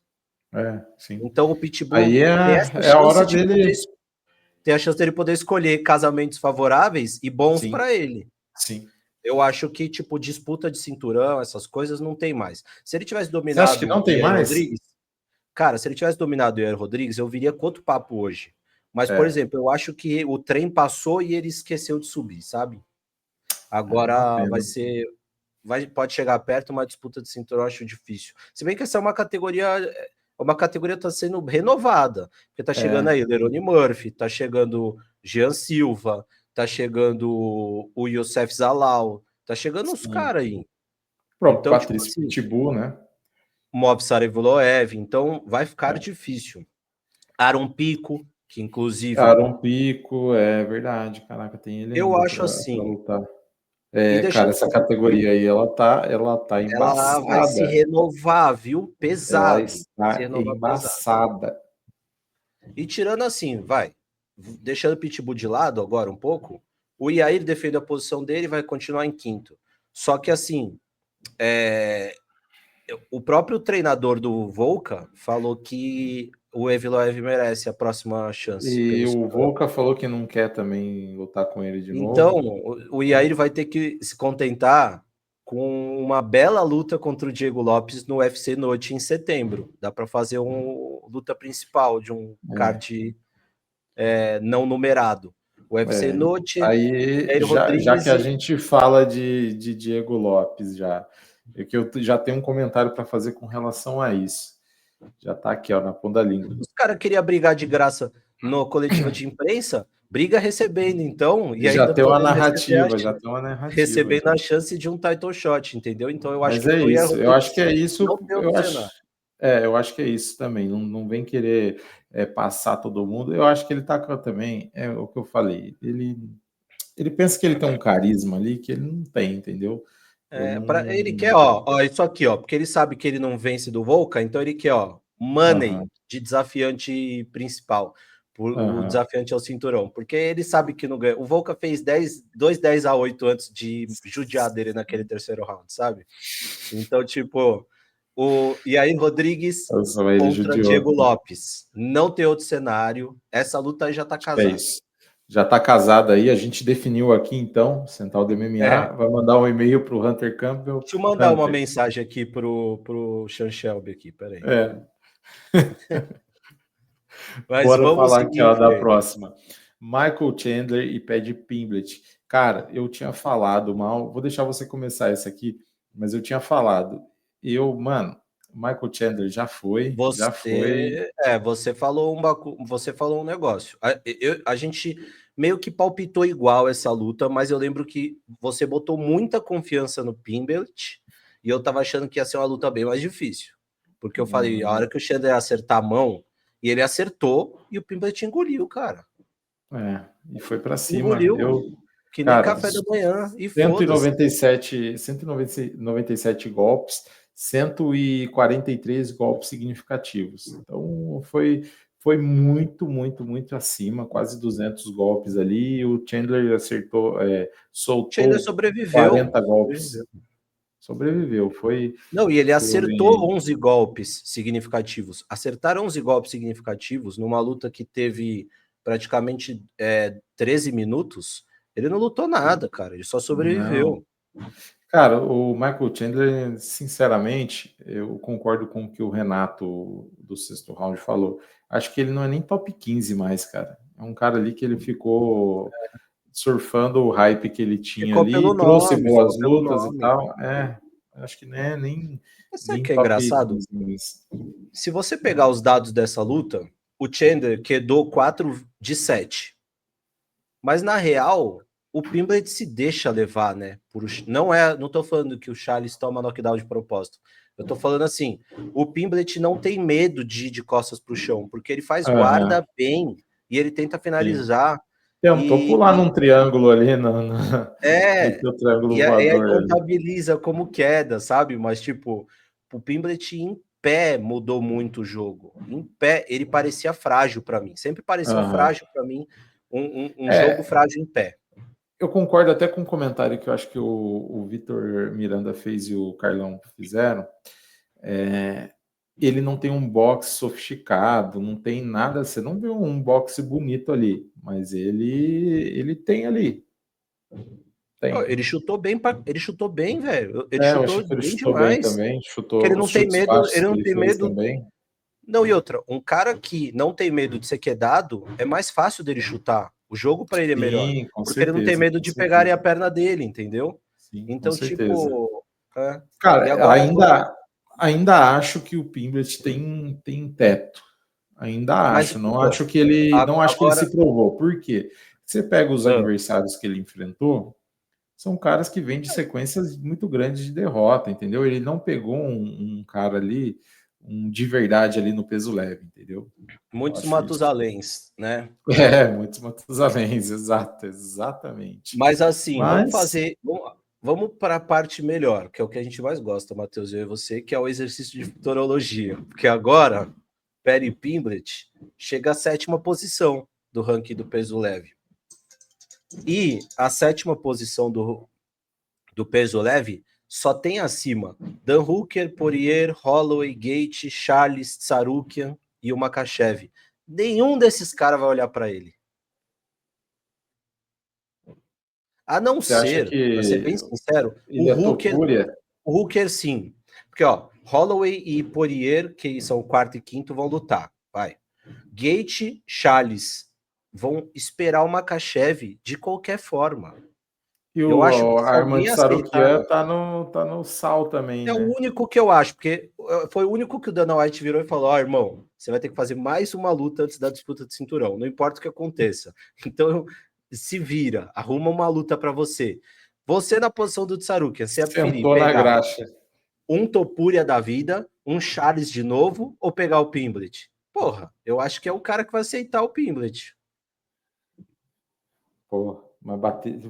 Sim. Então o Pitbull aí é a hora dele. Tem a chance dele poder escolher casamentos favoráveis e bons para ele. Sim. Eu acho que, tipo, disputa de cinturão, essas coisas, não tem mais. Se ele tivesse dominado. Você acha que não tem mais? Rodrigues, cara, se ele tivesse dominado o Ian Rodrigues, eu viria com outro papo hoje. Mas, por exemplo, eu acho que o trem passou e ele esqueceu de subir, sabe? Agora pode chegar perto, uma disputa de cinturão eu acho difícil. Se bem que essa é uma categoria que está sendo renovada, porque tá chegando aí o Lerone Murphy, tá chegando Jean Silva, tá chegando o Youssef Zalal, tá chegando uns caras aí. O próprio Então, Patrício tipo assim, Pitbull, né? Movsar Evloev, então vai ficar difícil. Aaron Pico, que inclusive... Aaron Pico, é verdade, caraca, tem ele eu ainda acho pra assim, lutar. deixando Cara, essa categoria aí, ela tá embaçada. ela vai se renovar, viu? Ela Pesado. está embaçada. E tirando assim, deixando o Pitbull de lado agora um pouco, o Yair defendeu a posição dele e vai continuar em quinto. Só que assim, o próprio treinador do Volca falou que o Evloev merece a próxima chance. E o Volca falou que não quer também lutar com ele de novo. Então, o Yair vai ter que se contentar com uma bela luta contra o Diego Lopes no UFC Noite em setembro. Dá para fazer uma luta principal de um card não numerado. O UFC Noite, aí, já que a gente fala de Diego Lopes, que eu já tenho um comentário para fazer com relação a isso. Já tá aqui, ó, na ponta da língua. Os caras queriam brigar de graça no coletiva de imprensa, briga recebendo, então, e já ainda tem uma narrativa, já tem uma narrativa. Recebendo a chance de um title shot, entendeu? Então eu acho Mas que isso, eu acho que é isso. Eu acho que é isso também. Não vem querer passar todo mundo. Eu acho que ele tá também, é o que eu falei. Ele pensa que ele tem um carisma ali que ele não tem, entendeu? Ele quer, isso aqui, porque ele sabe que ele não vence do Volca, então ele quer, money de desafiante principal. O desafiante é o cinturão, porque ele sabe que não ganha. O Volca fez 2-10-8 antes de judiar dele naquele terceiro round, sabe? Então, tipo, o Yair Rodrigues contra Diego Lopes. Não tem outro cenário. Essa luta aí já tá casada. Já tá casada aí, a gente definiu aqui, então, Central do MMA, vai mandar um e-mail pro Hunter Campbell. Deixa eu mandar uma mensagem aqui pro Sean Shelby aqui, peraí. Mas bora falar aqui, ó, da próxima. Michael Chandler e Paddy Pimblett. Cara, eu tinha falado mal, vou deixar você começar essa aqui, mas eu tinha falado. Michael Chandler já foi. Você falou um negócio. A gente meio que palpitou igual essa luta, mas eu lembro que você botou muita confiança no Pimblett e eu tava achando que ia ser uma luta bem mais difícil. Porque eu falei, a hora que o Chandler acertar a mão, e ele acertou, e o Pimblett engoliu, cara. E foi para cima. Engoliu, que nem café da manhã. E 197 golpes, 143 golpes significativos. Então, foi muito, muito, muito acima, quase 200 golpes ali. E o Chandler acertou, soltou 40 golpes. Sobreviveu. Foi. Não, e ele acertou Foi... 11 golpes significativos. Acertar 11 golpes significativos numa luta que teve praticamente 13 minutos, ele não lutou nada, cara. Ele só Não. sobreviveu. Cara, o Michael Chandler, sinceramente, eu concordo com o que o Renato do sexto round falou. Acho que ele não é nem top 15 mais, cara. É um cara ali que ele ficou surfando o hype que ele tinha Ficou pelo ali, trouxe nome, ficou boas pelo lutas e nome. tal. Acho que não é Mas sabe o nem que é top engraçado? 15 mais. Se você pegar os dados dessa luta, o Chandler quedou 4 de 7. Mas na real, o Pimblet se deixa levar, né? Não tô falando que o Charles toma knockdown de propósito. Eu tô falando assim, o Pimblet não tem medo de ir de costas pro chão, porque ele faz Aham, guarda bem e ele tenta sim. finalizar. Tentou pular E num triângulo ali no é, teu triângulo e aí voador ali. contabiliza como queda, sabe? Mas tipo, o Pimblet em pé mudou muito o jogo. Em pé, ele parecia frágil para mim. Sempre pareceu Aham. frágil para mim, um jogo É, frágil em pé. eu concordo até com um comentário que eu acho que o Vitor Miranda fez e o Carlão fizeram. É, ele não tem um boxe sofisticado, não tem nada, você não vê um boxe bonito ali, mas ele tem ali, tem. Ele chutou bem, velho. Ele Eu achei chutou que ele bem chutou bem demais. também, Que ele chutou os não tem chutes medo, baixos ele que não ele tem fez medo. também. Não, e outra, um cara que não tem medo de ser quedado, é mais fácil dele chutar. O jogo para ele é melhor, Sim, porque ele não tem medo com de pegarem certeza. a perna dele, entendeu? Sim, com Então, certeza. tipo, e Cara, agora vamos. ainda acho que o Pimblet tem teto. Ainda Mas acho. Não então, acho que ele, não acho que ele agora, se provou. Por quê? Você pega os ah, adversários que ele enfrentou, são caras que vêm de sequências muito grandes de derrota, entendeu? Ele não pegou um cara ali, um de verdade ali no peso leve, entendeu? Eu muitos acho isso. Matusaléns, né? Muitos Matusaléns, exato, exatamente. Mas assim, Mas vamos para a parte melhor, que é o que a gente mais gosta, Matheus, eu e você, que é o exercício de futurologia. Porque agora, Perry Pimblett chega à 7ª posição do ranking do peso leve. E a 7ª posição do peso leve só tem acima Dan Hooker, Poirier, Holloway, Gate, Charles, Tsarukian e o Makhachev. Nenhum desses caras vai olhar para ele. A não você acha ser, para ser que bem sincero, ele é Topuria? O Hooker sim. Porque, ó, Holloway e Poirier, que são o quarto e quinto, vão lutar. Vai. Gate, Charles vão esperar o Makhachev de qualquer forma. E Eu acho que o se Armand alguém aceitar. Sarukian tá no sal também, É o né? único que eu acho, porque foi o único que o Dana White virou e falou: Ó, irmão, você vai ter que fazer mais uma luta antes da disputa de cinturão, não importa o que aconteça. Então, se vira, arruma uma luta para você. Você na posição do Tsarukian, você ia preferir Sentou na pegar graxa. um Topuria da vida, um Charles de novo, ou pegar o Pimblet? Porra, eu acho que é o cara que vai aceitar o Pimblet. Pô, mas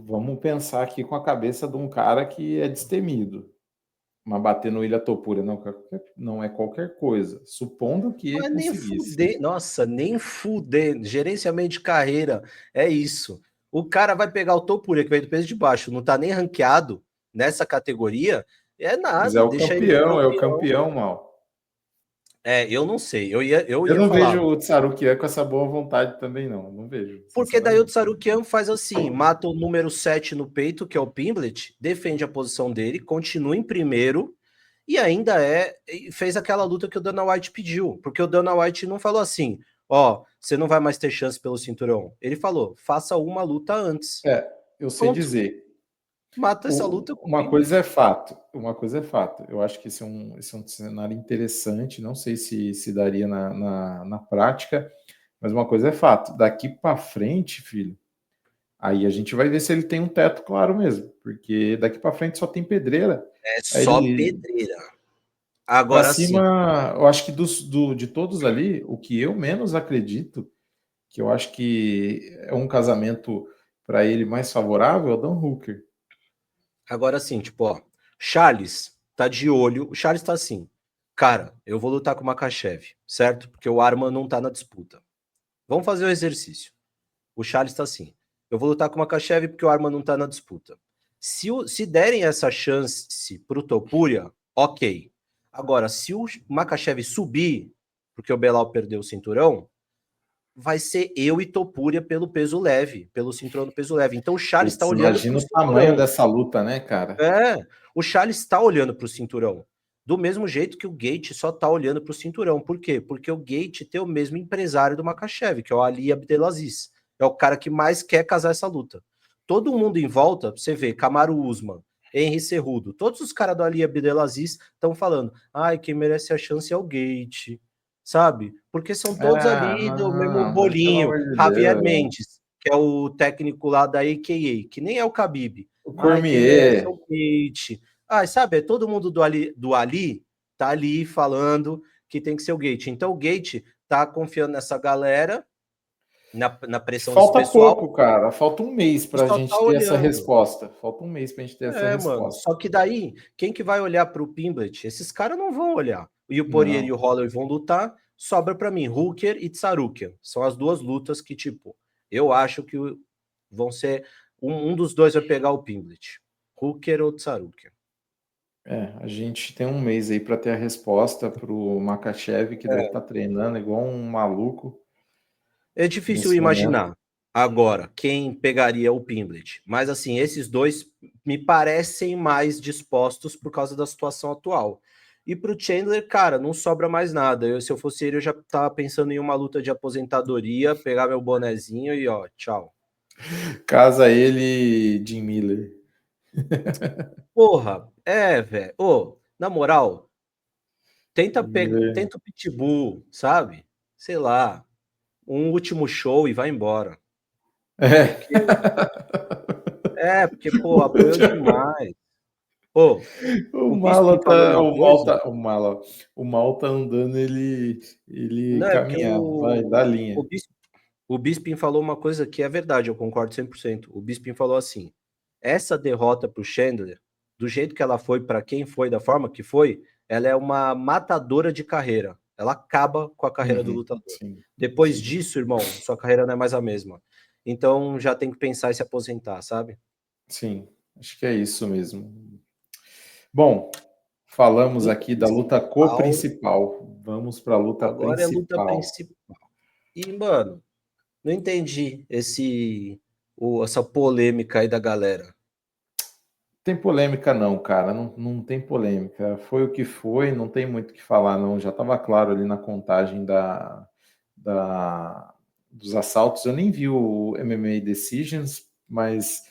vamos pensar aqui com a cabeça de um cara que é destemido. Mas bater no Ilha Topuria não é qualquer coisa. Supondo que Mas nem conseguisse. fuder, nossa, nem fuder. Gerenciamento de carreira é isso. O cara vai pegar o Topuria, que vem do peso de baixo, não tá nem ranqueado nessa categoria, é Mas é nada, o deixa ele de campeão. campeão, mal. Eu não sei, eu Eu ia não falar, vejo o Tsarukian com essa boa vontade também, não. Não vejo, porque daí o sinceramente. Tsarukian faz assim, mata o número 7 no peito, que é o Pimblet, defende a posição dele, continua em primeiro, e ainda fez aquela luta que o Dana White pediu, porque o Dana White não falou assim, ó, você não vai mais ter chance pelo cinturão. Ele falou, faça uma luta antes. Eu sei Pronto, dizer. mata essa luta com o Uma coisa Pimblet. é fato, uma coisa é fato. Eu acho que esse é um cenário interessante, não sei se daria na prática, mas uma coisa é fato. Daqui para frente, filho, aí a gente vai ver se ele tem um teto claro mesmo, porque daqui para frente só tem pedreira. É Aí só ele pedreira. para Agora sim, cima, eu acho que de todos ali, o que eu menos acredito, que eu acho que é um casamento para ele mais favorável, é o Dan Hooker. agora sim, tipo, ó, Charles tá de olho, o Charles tá assim, cara, eu vou lutar com o Makhachev, certo? Porque o Arman não tá na disputa. Vamos fazer o exercício. O Charles tá assim, eu vou lutar com o Makhachev porque o Arman não tá na disputa. Se derem essa chance pro Topuria, ok. Agora, se o Makhachev subir, porque o Belal perdeu o cinturão, vai ser eu e Topuria pelo peso leve, pelo cinturão do peso leve. Então o Charles está Putz, olhando para imagina o o tamanho cinturão. dessa luta, né, cara? O Charles está olhando para o cinturão. Do mesmo jeito que o Gate só está olhando para o cinturão. Por quê? Porque o Gate tem o mesmo empresário do Makhachev, que é o Ali Abdelaziz. É o cara que mais quer casar essa luta. Todo mundo em volta, você vê, Kamaru Usman, Henry Cejudo, todos os caras do Ali Abdelaziz estão falando, ai, quem merece a chance é o Gate, sabe? Porque são todos ali do mesmo Não, mas pelo bolinho. amor de Javier Deus. Mendes, que é o técnico lá da AKA, que nem é o Khabib. O Ai, quem merece é Cormier. o Gate. Ai, sabe, é todo mundo do Ali tá ali falando que tem que ser o Gate. Então o Gate tá confiando nessa galera, na pressão desse Falta pessoal, pouco, cara. Falta um mês e para a só tá gente ter essa olhando. resposta. Falta um mês para a gente ter essa Mano. resposta. Só que daí, quem que vai olhar pro Pimblet? Esses caras não vão olhar. E o Poirier e Não. o Holloway vão lutar, sobra para mim Hooker e Tsarukian. São as duas lutas que, tipo, eu acho que vão ser... Um dos dois vai pegar o Pimblet. Hooker ou Tsarukian. A gente tem um mês aí para ter a resposta para o Makhachev, que deve estar treinando igual um maluco É difícil nesse momento. imaginar agora quem pegaria o Pimblet. Mas, assim, esses dois me parecem mais dispostos por causa da situação atual. E pro Chandler, cara, não sobra mais nada. Se eu fosse ele, eu já tava pensando em uma luta de aposentadoria, pegar meu bonezinho e ó, tchau. Casa ele, Jim Miller. Porra, velho. Ô, na moral, Jim Miller. tenta o Pitbull, sabe? Sei lá, um último show e vai embora. É. Porque, pô, apanhou demais. Pô, O o Mala Bisping falou tá, uma o Mal coisa. tá, o Mal tá andando ele Não, é porque caminhar, vai, dá o, linha. o Bisping falou uma coisa que é verdade, eu concordo 100%. O Bisping falou assim: essa derrota para o Chandler, do jeito que ela foi, para quem foi, da forma que foi, ela é uma matadora de carreira. Ela acaba com a carreira do Uhum, lutador. sim, Depois sim, disso, irmão, sua carreira não é mais a mesma. Então já tem que pensar em se aposentar, sabe? sim. Acho que é isso mesmo. Bom, falamos Luta aqui da luta principal, co-principal. Vamos para a luta agora é luta principal. principal. E, mano, não entendi essa polêmica aí da galera. Tem polêmica não, cara, não, não tem polêmica. Foi o que foi, não tem muito o que falar não. Já estava claro ali na contagem dos assaltos. Eu nem vi o MMA Decisions, mas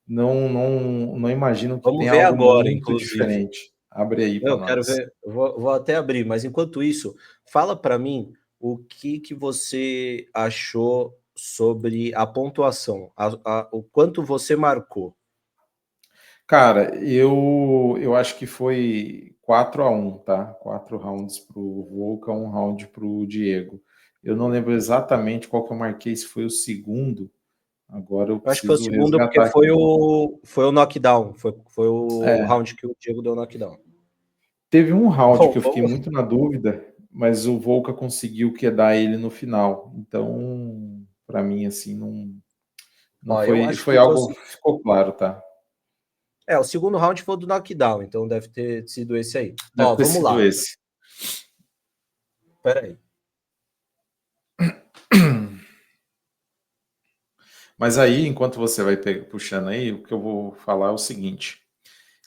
não imagino que Vamos tenha ver algo agora, muito inclusive. diferente. Abre aí para Eu quero nós. ver, vou até abrir, mas enquanto isso, fala para mim o que você achou sobre a pontuação, o quanto você marcou. Cara, eu acho que foi 4-1, tá? 4 rounds para o Volkan, 1 round para o Diego. Eu não lembro exatamente qual que eu marquei, se foi o segundo. Agora eu Eu acho que foi o preciso segundo porque resgatar aqui. foi o knockdown, foi o É, round que o Diego deu knockdown. teve um round que Bom, eu fiquei muito na dúvida, mas o Volca conseguiu quedar ele no final. Então, para mim, assim, não ó, eu foi, acho foi que foi algo que ficou claro, tá? o segundo round foi do knockdown, então deve ter sido esse aí. Deve Ó, ter vamos sido lá. esse. Pera aí. Mas aí, enquanto você vai puxando aí, o que eu vou falar é o seguinte.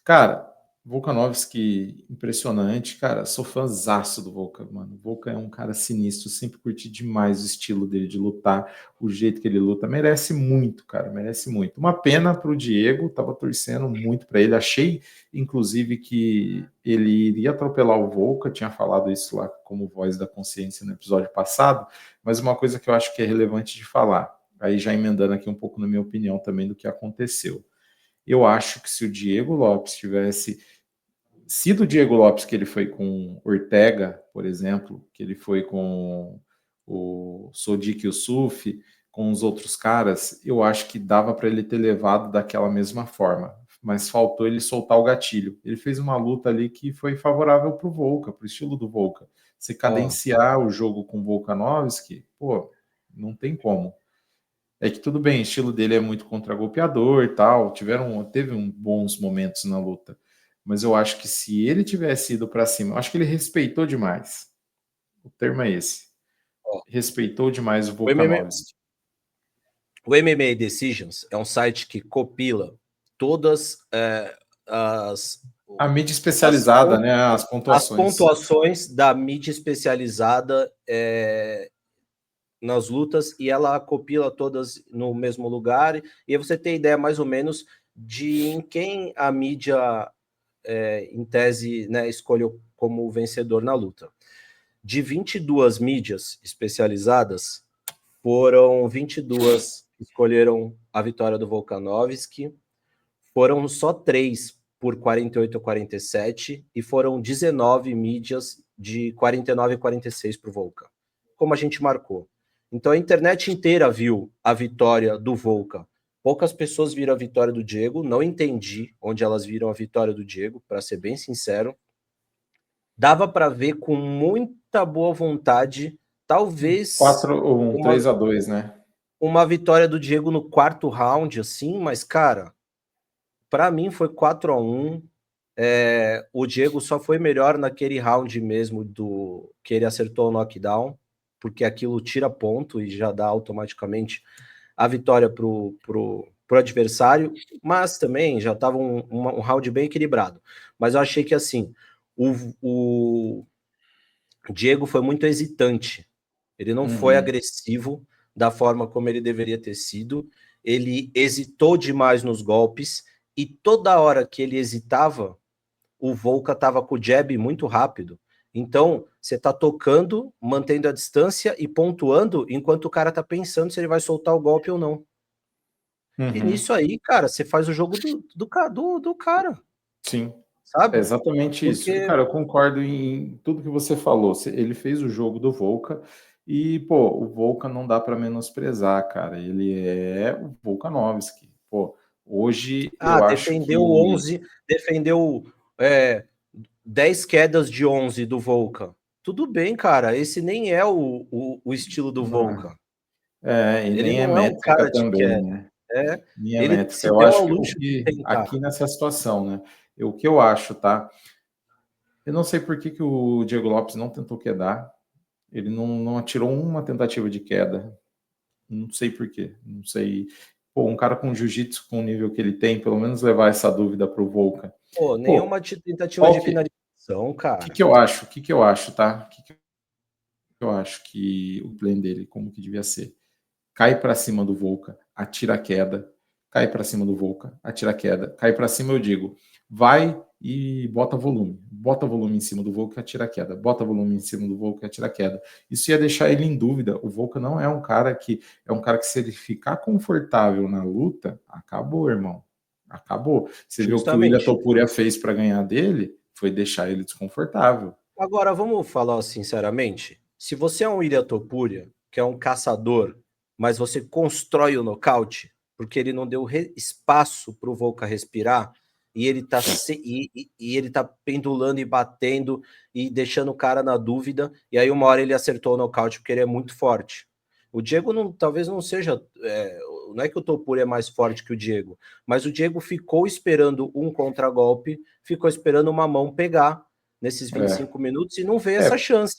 Cara, Volkanovski, impressionante. Cara, sou fãzaço do Volkan, mano. O Volkan é um cara sinistro, sempre curti demais o estilo dele de lutar, o jeito que ele luta. Merece muito, cara, merece muito. Uma pena pro Diego, tava torcendo muito para ele. Achei, inclusive, que ele iria atropelar o Volkan, tinha falado isso lá como voz da consciência no episódio passado, mas uma coisa que eu acho que é relevante de falar, aí já emendando aqui um pouco na minha opinião também do que aconteceu. Eu acho que se o Diego Lopes tivesse sido o Diego Lopes que ele foi com Ortega, por exemplo, que ele foi com o Sodiq Yusuff, com os outros caras, eu acho que dava para ele ter levado daquela mesma forma. Mas faltou ele soltar o gatilho. Ele fez uma luta ali que foi favorável para o Volca, para o estilo do Volca. Você Ó, cadenciar o jogo com o Volkanovski, pô, não tem como. É que tudo bem, o estilo dele é muito contragolpeador e tal, teve bons momentos na luta. Mas eu acho que se ele tivesse ido para cima, eu acho que ele respeitou demais. O termo é esse. Ó, Respeitou demais o o MMA, Volkanovski. o MMA Decisions é um site que compila todas as, A mídia as, especializada, né? As as pontuações. pontuações da mídia especializada nas lutas e ela compila todas no mesmo lugar. E aí você tem ideia mais ou menos de em quem a mídia, em tese, né, escolheu como vencedor na luta. De 22 mídias especializadas, foram 22 que escolheram a vitória do Volkanovski, foram só 3 por 48 a 47 e foram 19 mídias de 49 a 46 para o Volkan, como a gente marcou. Então a internet inteira viu a vitória do Volkan. Poucas pessoas viram a vitória do Diego, não entendi onde elas viram a vitória do Diego, para ser bem sincero. Dava para ver com muita boa vontade, talvez 3 uma, a 2, né? uma vitória do Diego no quarto round, assim, mas, cara, para mim foi 4-1. O Diego só foi melhor naquele round mesmo do que ele acertou o knockdown, porque aquilo tira ponto e já dá automaticamente a vitória pro adversário, mas também já estava um round bem equilibrado. Mas eu achei que assim, o Diego foi muito hesitante. Ele não foi Uhum. agressivo da forma como ele deveria ter sido. Ele hesitou demais nos golpes e toda hora que ele hesitava, o Volca estava com o jab muito rápido. Então, você está tocando, mantendo a distância e pontuando enquanto o cara está pensando se ele vai soltar o golpe ou não. E Uhum. nisso aí, cara, você faz o jogo do cara, Sim. É sabe? exatamente isso. Porque, Cara, eu concordo em tudo que você falou. Ele fez o jogo do Volca e, pô, o Volca não dá para menosprezar, cara. Ele é o Volkanovski. Pô, hoje eu acho defendeu que 11, defendeu é, 10 quedas de 11 do Volca. Tudo bem, cara, esse nem é o estilo do não, Volca. e Ele nem é não é um métrica cara de também, queda. né? É, Nem é ele métrica. se Eu deu ao acho que o luxo de que tentar. aqui nessa situação, né? O que eu acho, tá? Eu não sei por que, que o Diego Lopes não tentou quedar. Ele não atirou uma tentativa de queda. Não sei por quê. Não sei. Pô, um cara com jiu-jitsu com o nível que ele tem, pelo menos levar essa dúvida pro Volkan. Pô, Pô, nenhuma tentativa qual de que, finalização, cara. que eu acho? O que eu acho, tá? Que eu acho que o plano dele, como que devia ser? Cai para cima do Volca, atira a queda, cai para cima do Volca, atira a queda, cai para cima, eu digo, vai e bota volume em cima do Volca e atira a queda, bota volume em cima do Volca e atira a queda. Isso ia deixar ele em dúvida. O Volca não é um cara que se ele ficar confortável na luta, acabou, irmão. Acabou. Você viu o que o Ilha Justamente. Topuria fez para ganhar dele? Foi deixar ele desconfortável. Agora, vamos falar sinceramente. Se você é um Ilha Topuria, que é um caçador, mas você constrói o nocaute, porque ele não deu espaço para o Volca respirar, e ele tá, e ele tá pendulando e batendo e deixando o cara na dúvida, e aí uma hora ele acertou o nocaute porque ele é muito forte. O Diego não, talvez não seja. Não é que o Topuria é mais forte que o Diego, mas o Diego ficou esperando um contragolpe, ficou esperando uma mão pegar nesses É, 25 minutos e não vê essa é, chance.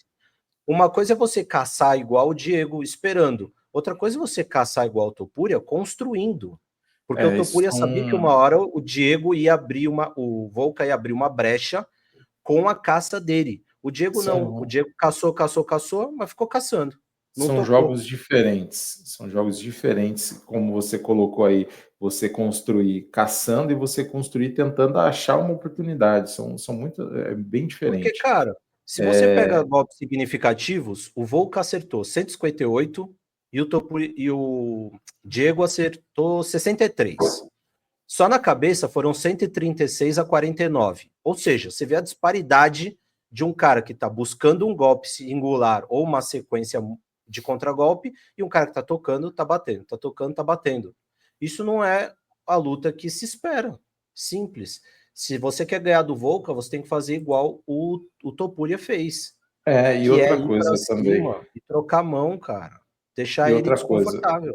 Uma coisa é você caçar igual o Diego esperando, outra coisa é você caçar igual o Topuria construindo. Porque o isso Topuria sabia que uma hora o Diego ia abrir o Volca ia abrir uma brecha com a caça dele. O Diego não, o são Diego caçou, mas ficou caçando, não São tocou. jogos diferentes. São jogos diferentes, como você colocou aí, você construir caçando e você construir tentando achar uma oportunidade. São muito, bem Porque, diferente. cara, se você pega golpes significativos, o Volca acertou 158 e o Diego acertou 63. Só na cabeça foram 136 a 49. Ou seja, você vê a disparidade de um cara que está buscando um golpe singular ou uma sequência de contragolpe e um cara que está tocando, está batendo, está tocando, está batendo. Isso não é a luta que se espera. Simples. Se você quer ganhar do Volca, você tem que fazer igual o Topuria fez, E que é outra ir para coisa também. cima e trocar a mão, cara. Deixar E ele outra coisa. desconfortável.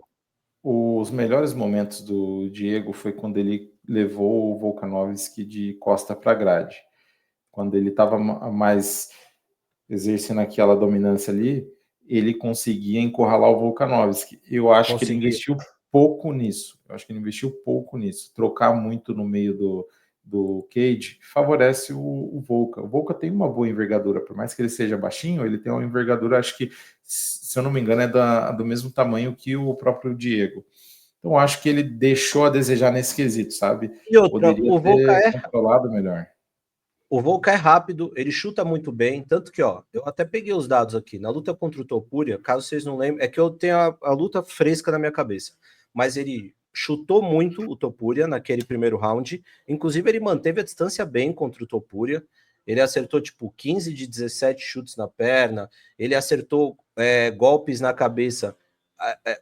os melhores momentos do Diego foi quando ele levou o Volkanovski de costa para grade. Quando ele estava mais exercendo aquela dominância ali, ele conseguia encurralar o Volkanovski. Eu acho que ele Consegui. investiu pouco nisso. Eu acho que ele investiu pouco nisso. Trocar muito no meio do cage favorece o Volka. O Volka tem uma boa envergadura, por mais que ele seja baixinho, ele tem uma envergadura, acho que, se eu não me engano, é do mesmo tamanho que o próprio Diego. Então, acho que ele deixou a desejar nesse quesito, sabe? E outra, Poderia ter controlado melhor. O Volca é rápido, ele chuta muito bem, tanto que, ó, eu até peguei os dados aqui. Na luta contra o Topuria, caso vocês não lembrem, é que eu tenho a luta fresca na minha cabeça. Mas ele chutou muito o Topuria naquele primeiro round. Inclusive, ele manteve a distância bem contra o Topuria. Ele acertou, tipo, 15 de 17 chutes na perna. Ele acertou golpes na cabeça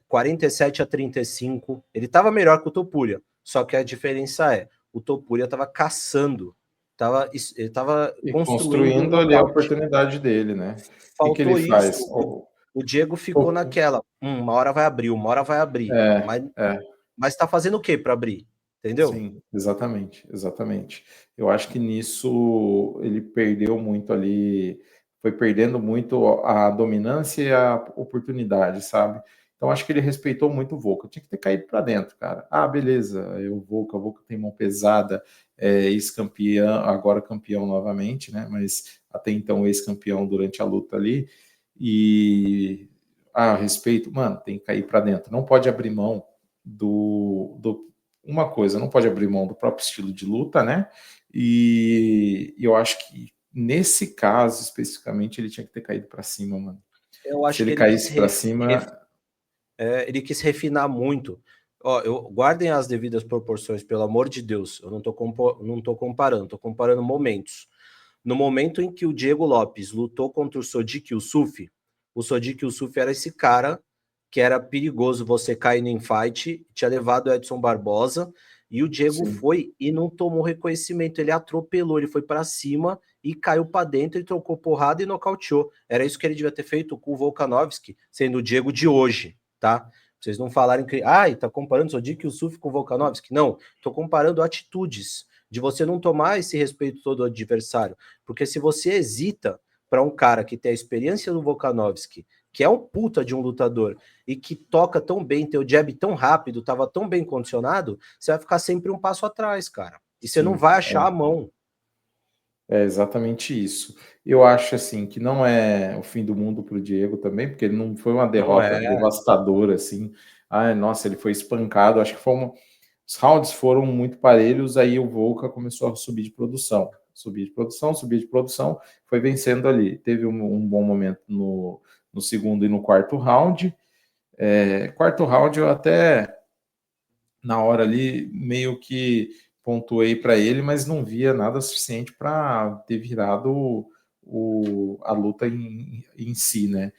47 a 35. Ele estava melhor que o Topuria. Só que a diferença é, o Topuria estava caçando. Ele estava E construindo um construindo ali a nocaute. oportunidade dele, né? O que ele Faltou isso. faz? O Diego ficou naquela. Uma hora vai abrir, uma hora vai abrir. Mas tá fazendo o que para abrir? Entendeu? Sim, exatamente, exatamente. Eu acho que nisso ele perdeu muito ali, foi perdendo muito a dominância e a oportunidade, sabe? Então acho que ele respeitou muito o Volca. Tinha que ter caído para dentro, cara. Ah, beleza, o Volca tem mão pesada, ex-campeão, agora campeão novamente, né? Mas até então ex-campeão durante a luta ali. E respeito, mano, tem que cair para dentro. Não pode abrir mão do uma coisa, não pode abrir mão do próprio estilo de luta, né? E eu acho que nesse caso especificamente ele tinha que ter caído para cima, mano. Eu Se acho que ele caísse para cima, ele quis refinar muito. Ó, guardem as devidas proporções, pelo amor de Deus. Eu não tô comparando, tô comparando momentos. No momento em que o Diego Lopes lutou contra o Sodiq Yusuff, o Sodiq Yusuff era esse cara que era perigoso você cair em fight, tinha levado o Edson Barbosa, e o Diego sim, foi e não tomou reconhecimento, ele atropelou, ele foi para cima e caiu para dentro e trocou porrada e nocauteou. Era isso que ele devia ter feito com o Volkanovski, sendo o Diego de hoje, tá? Vocês não falarem que, tá comparando o Sodiq Yusuff com o Volkanovski. Não, tô comparando atitudes, de você não tomar esse respeito todo do adversário. Porque se você hesita para um cara que tem a experiência do Volkanovski, que é um puta de um lutador, e que toca tão bem, tem o jab tão rápido, tava tão bem condicionado, você vai ficar sempre um passo atrás, cara. E você não sim, vai achar a mão. é exatamente isso. Eu acho assim que não é o fim do mundo para o Diego também, porque ele não foi uma Não derrota é. devastadora assim. Ai, nossa, ele foi espancado. Acho que os rounds foram muito parelhos. Aí o Volca começou a subir de produção, subir de produção, subir de produção, foi vencendo ali. Teve um bom momento no segundo e no quarto round. Quarto round eu até na hora ali meio que pontuei para ele, mas não via nada suficiente para ter virado a luta em si, né?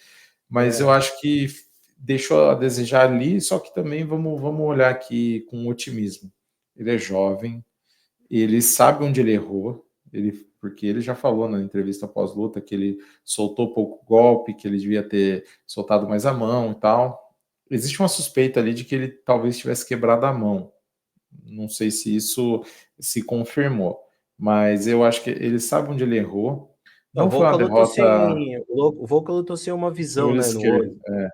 Mas eu acho que deixou a desejar ali, só que também vamos olhar aqui com otimismo. Ele é jovem, ele sabe onde ele errou, porque ele já falou na entrevista pós-luta que ele soltou pouco golpe, que ele devia ter soltado mais a mão e tal. Existe uma suspeita ali de que ele talvez tivesse quebrado a mão. Não sei se isso se confirmou, mas eu acho que ele sabe onde ele errou. Não, Não foi uma derrota O Volca lutou sem uma no visão, olho né, no esquerdo. olho.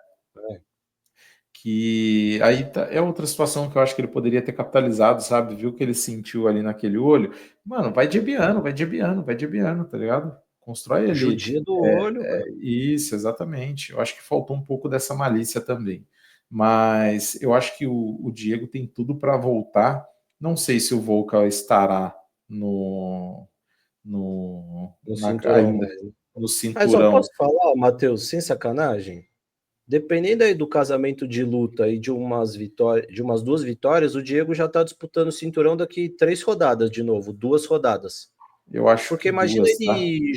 Que aí é outra situação que eu acho que ele poderia ter capitalizado, sabe? Viu que ele sentiu ali naquele olho. Mano, vai debiando, vai debiando, vai debiando, tá ligado? Constrói ali. Judia do olho, cara. Isso, exatamente. Eu acho que faltou um pouco dessa malícia também. Mas eu acho que o Diego tem tudo para voltar. Não sei se o Volca estará no, No cinturão ainda mesmo. no Mas ó, cinturão. posso falar, Matheus, sem sacanagem? Dependendo aí do casamento de luta e de umas vitórias, de umas 2 vitórias, o Diego já tá disputando o cinturão daqui 3 rodadas de novo, 2 rodadas. Eu acho Porque que imagina duas, tá? ele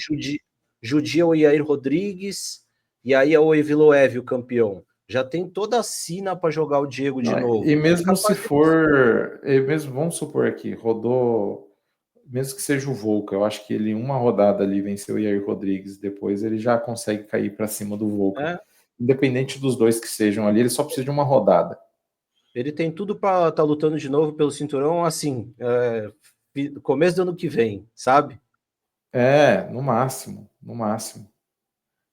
judia o Yair Rodrigues e aí é o Eviloev o campeão. Já tem toda a sina para jogar o Diego de Não, novo. e É mesmo se capaz de... for, e mesmo vamos supor aqui, rodou, mesmo que seja o Volca, eu acho que ele em uma rodada ali venceu o Yair Rodrigues, depois ele já consegue cair para cima do Volca. É, Independente dos dois que sejam ali, ele só precisa de uma rodada. Ele tem tudo para estar lutando de novo pelo cinturão, assim, começo do ano que vem, sabe? No máximo, no máximo.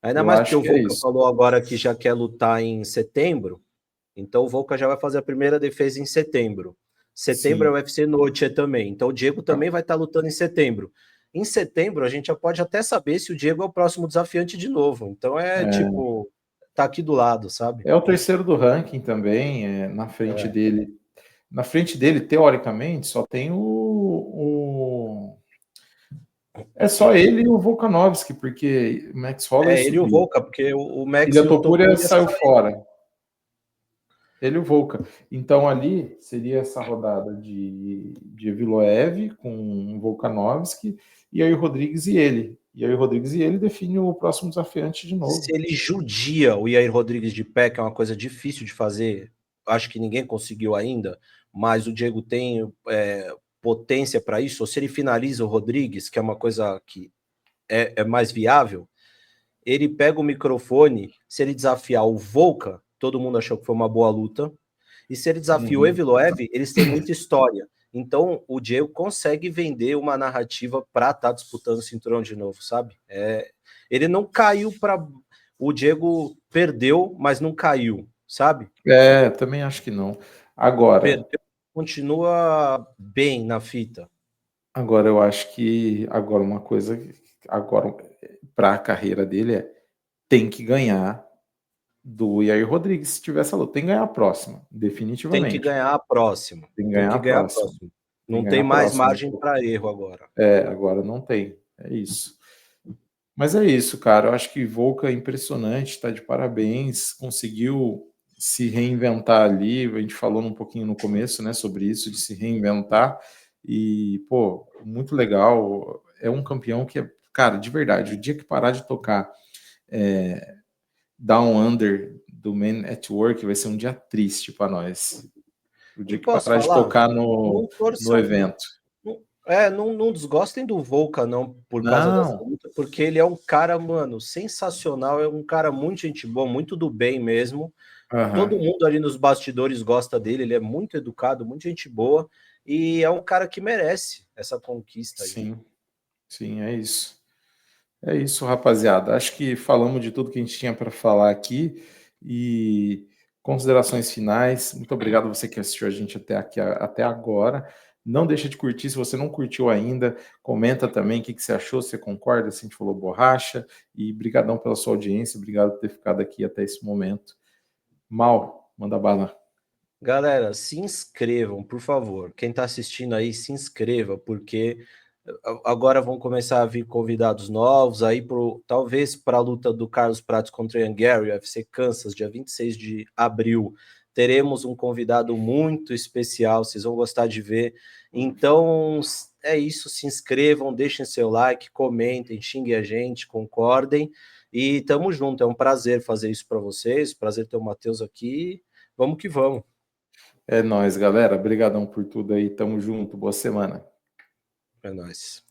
Ainda Eu mais porque acho o que é Volkan isso. falou agora que já quer lutar em setembro, então o Volkan já vai fazer a primeira defesa em setembro. Setembro é o Sim. UFC Noche também, então o Diego também vai estar lutando em setembro. Em setembro a gente já pode até saber se o Diego é o próximo desafiante de novo. Então É, tipo, tá aqui do lado, sabe? é o terceiro do ranking também, na frente É, dele. Na frente dele, teoricamente, só tem é só ele e o Volkanovski, porque o Max Holloway ele e o subiu. Volkan, porque o Max Ilha e o Topuria Topuria saiu saíram. fora. Ele e o Volkan. Então ali seria essa rodada de Evloev com o Volkanovski e aí o Rodrigues e ele. E aí o Rodrigues e ele define o próximo desafiante de Se novo. ele judia o Yair Rodrigues de pé, que é uma coisa difícil de fazer, acho que ninguém conseguiu ainda, mas o Diego tem potência para isso, ou se ele finaliza o Rodrigues, que é uma coisa que é mais viável, ele pega o microfone, se ele desafiar o Volkan, todo mundo achou que foi uma boa luta, e se ele desafia o Uhum. Evloev, eles têm muita história. Então, o Diego consegue vender uma narrativa para estar disputando o cinturão de novo, sabe? Ele não caiu para. O Diego perdeu, mas não caiu, sabe? Também acho que não. Agora, Perdeu, continua bem na fita. agora eu acho que agora uma coisa agora para a carreira dele tem que ganhar do Yair Rodrigues se tiver essa luta. Tem que ganhar a próxima, Tem que definitivamente. ganhar a próxima. Tem que Tem ganhar que a ganhar a próxima. próxima. Tem Não que ganhar tem a mais próxima. margem para erro agora. Agora não tem. É isso. Mas é isso, cara. Eu acho que Volca é impressionante, tá de parabéns. Conseguiu se reinventar ali. A gente falou um pouquinho no começo, né, sobre isso, de se reinventar. E, pô, muito legal. É um campeão que é, cara, de verdade, o dia que parar de tocar Down Under do Man at Work vai ser um dia triste para nós. O E dia que posso parar de falar? tocar Não no torçam. evento. Não desgostem do Volca, não, por causa dessa Não. luta, porque ele é um cara, mano, sensacional, é um cara muito gente boa, muito do bem mesmo. Todo Aham. mundo ali nos bastidores gosta dele, ele é muito educado, muito gente boa, e é um cara que merece essa conquista aí. Sim, sim, é isso. É isso, rapaziada. Acho que falamos de tudo que a gente tinha para falar aqui e considerações finais. Muito obrigado a você que assistiu a gente até aqui, até agora. Não deixa de curtir, se você não curtiu ainda, comenta também o que você achou, se você concorda, se a gente falou borracha. E brigadão pela sua audiência, obrigado por ter ficado aqui até esse momento. Mal, manda bala. Galera, se inscrevam, por favor. Quem está assistindo aí, se inscreva, porque agora vão começar a vir convidados novos aí, talvez para a luta do Carlos Prates contra o Ian Gary, UFC Kansas, dia 26 de abril. Teremos um convidado muito especial, vocês vão gostar de ver. Então, é isso, se inscrevam, deixem seu like, comentem, xinguem a gente, concordem. E tamo junto, é um prazer fazer isso para vocês, prazer ter o Matheus aqui. Vamos que vamos. É nóis, galera. Obrigadão por tudo aí. Tamo junto. Boa semana. É nóis.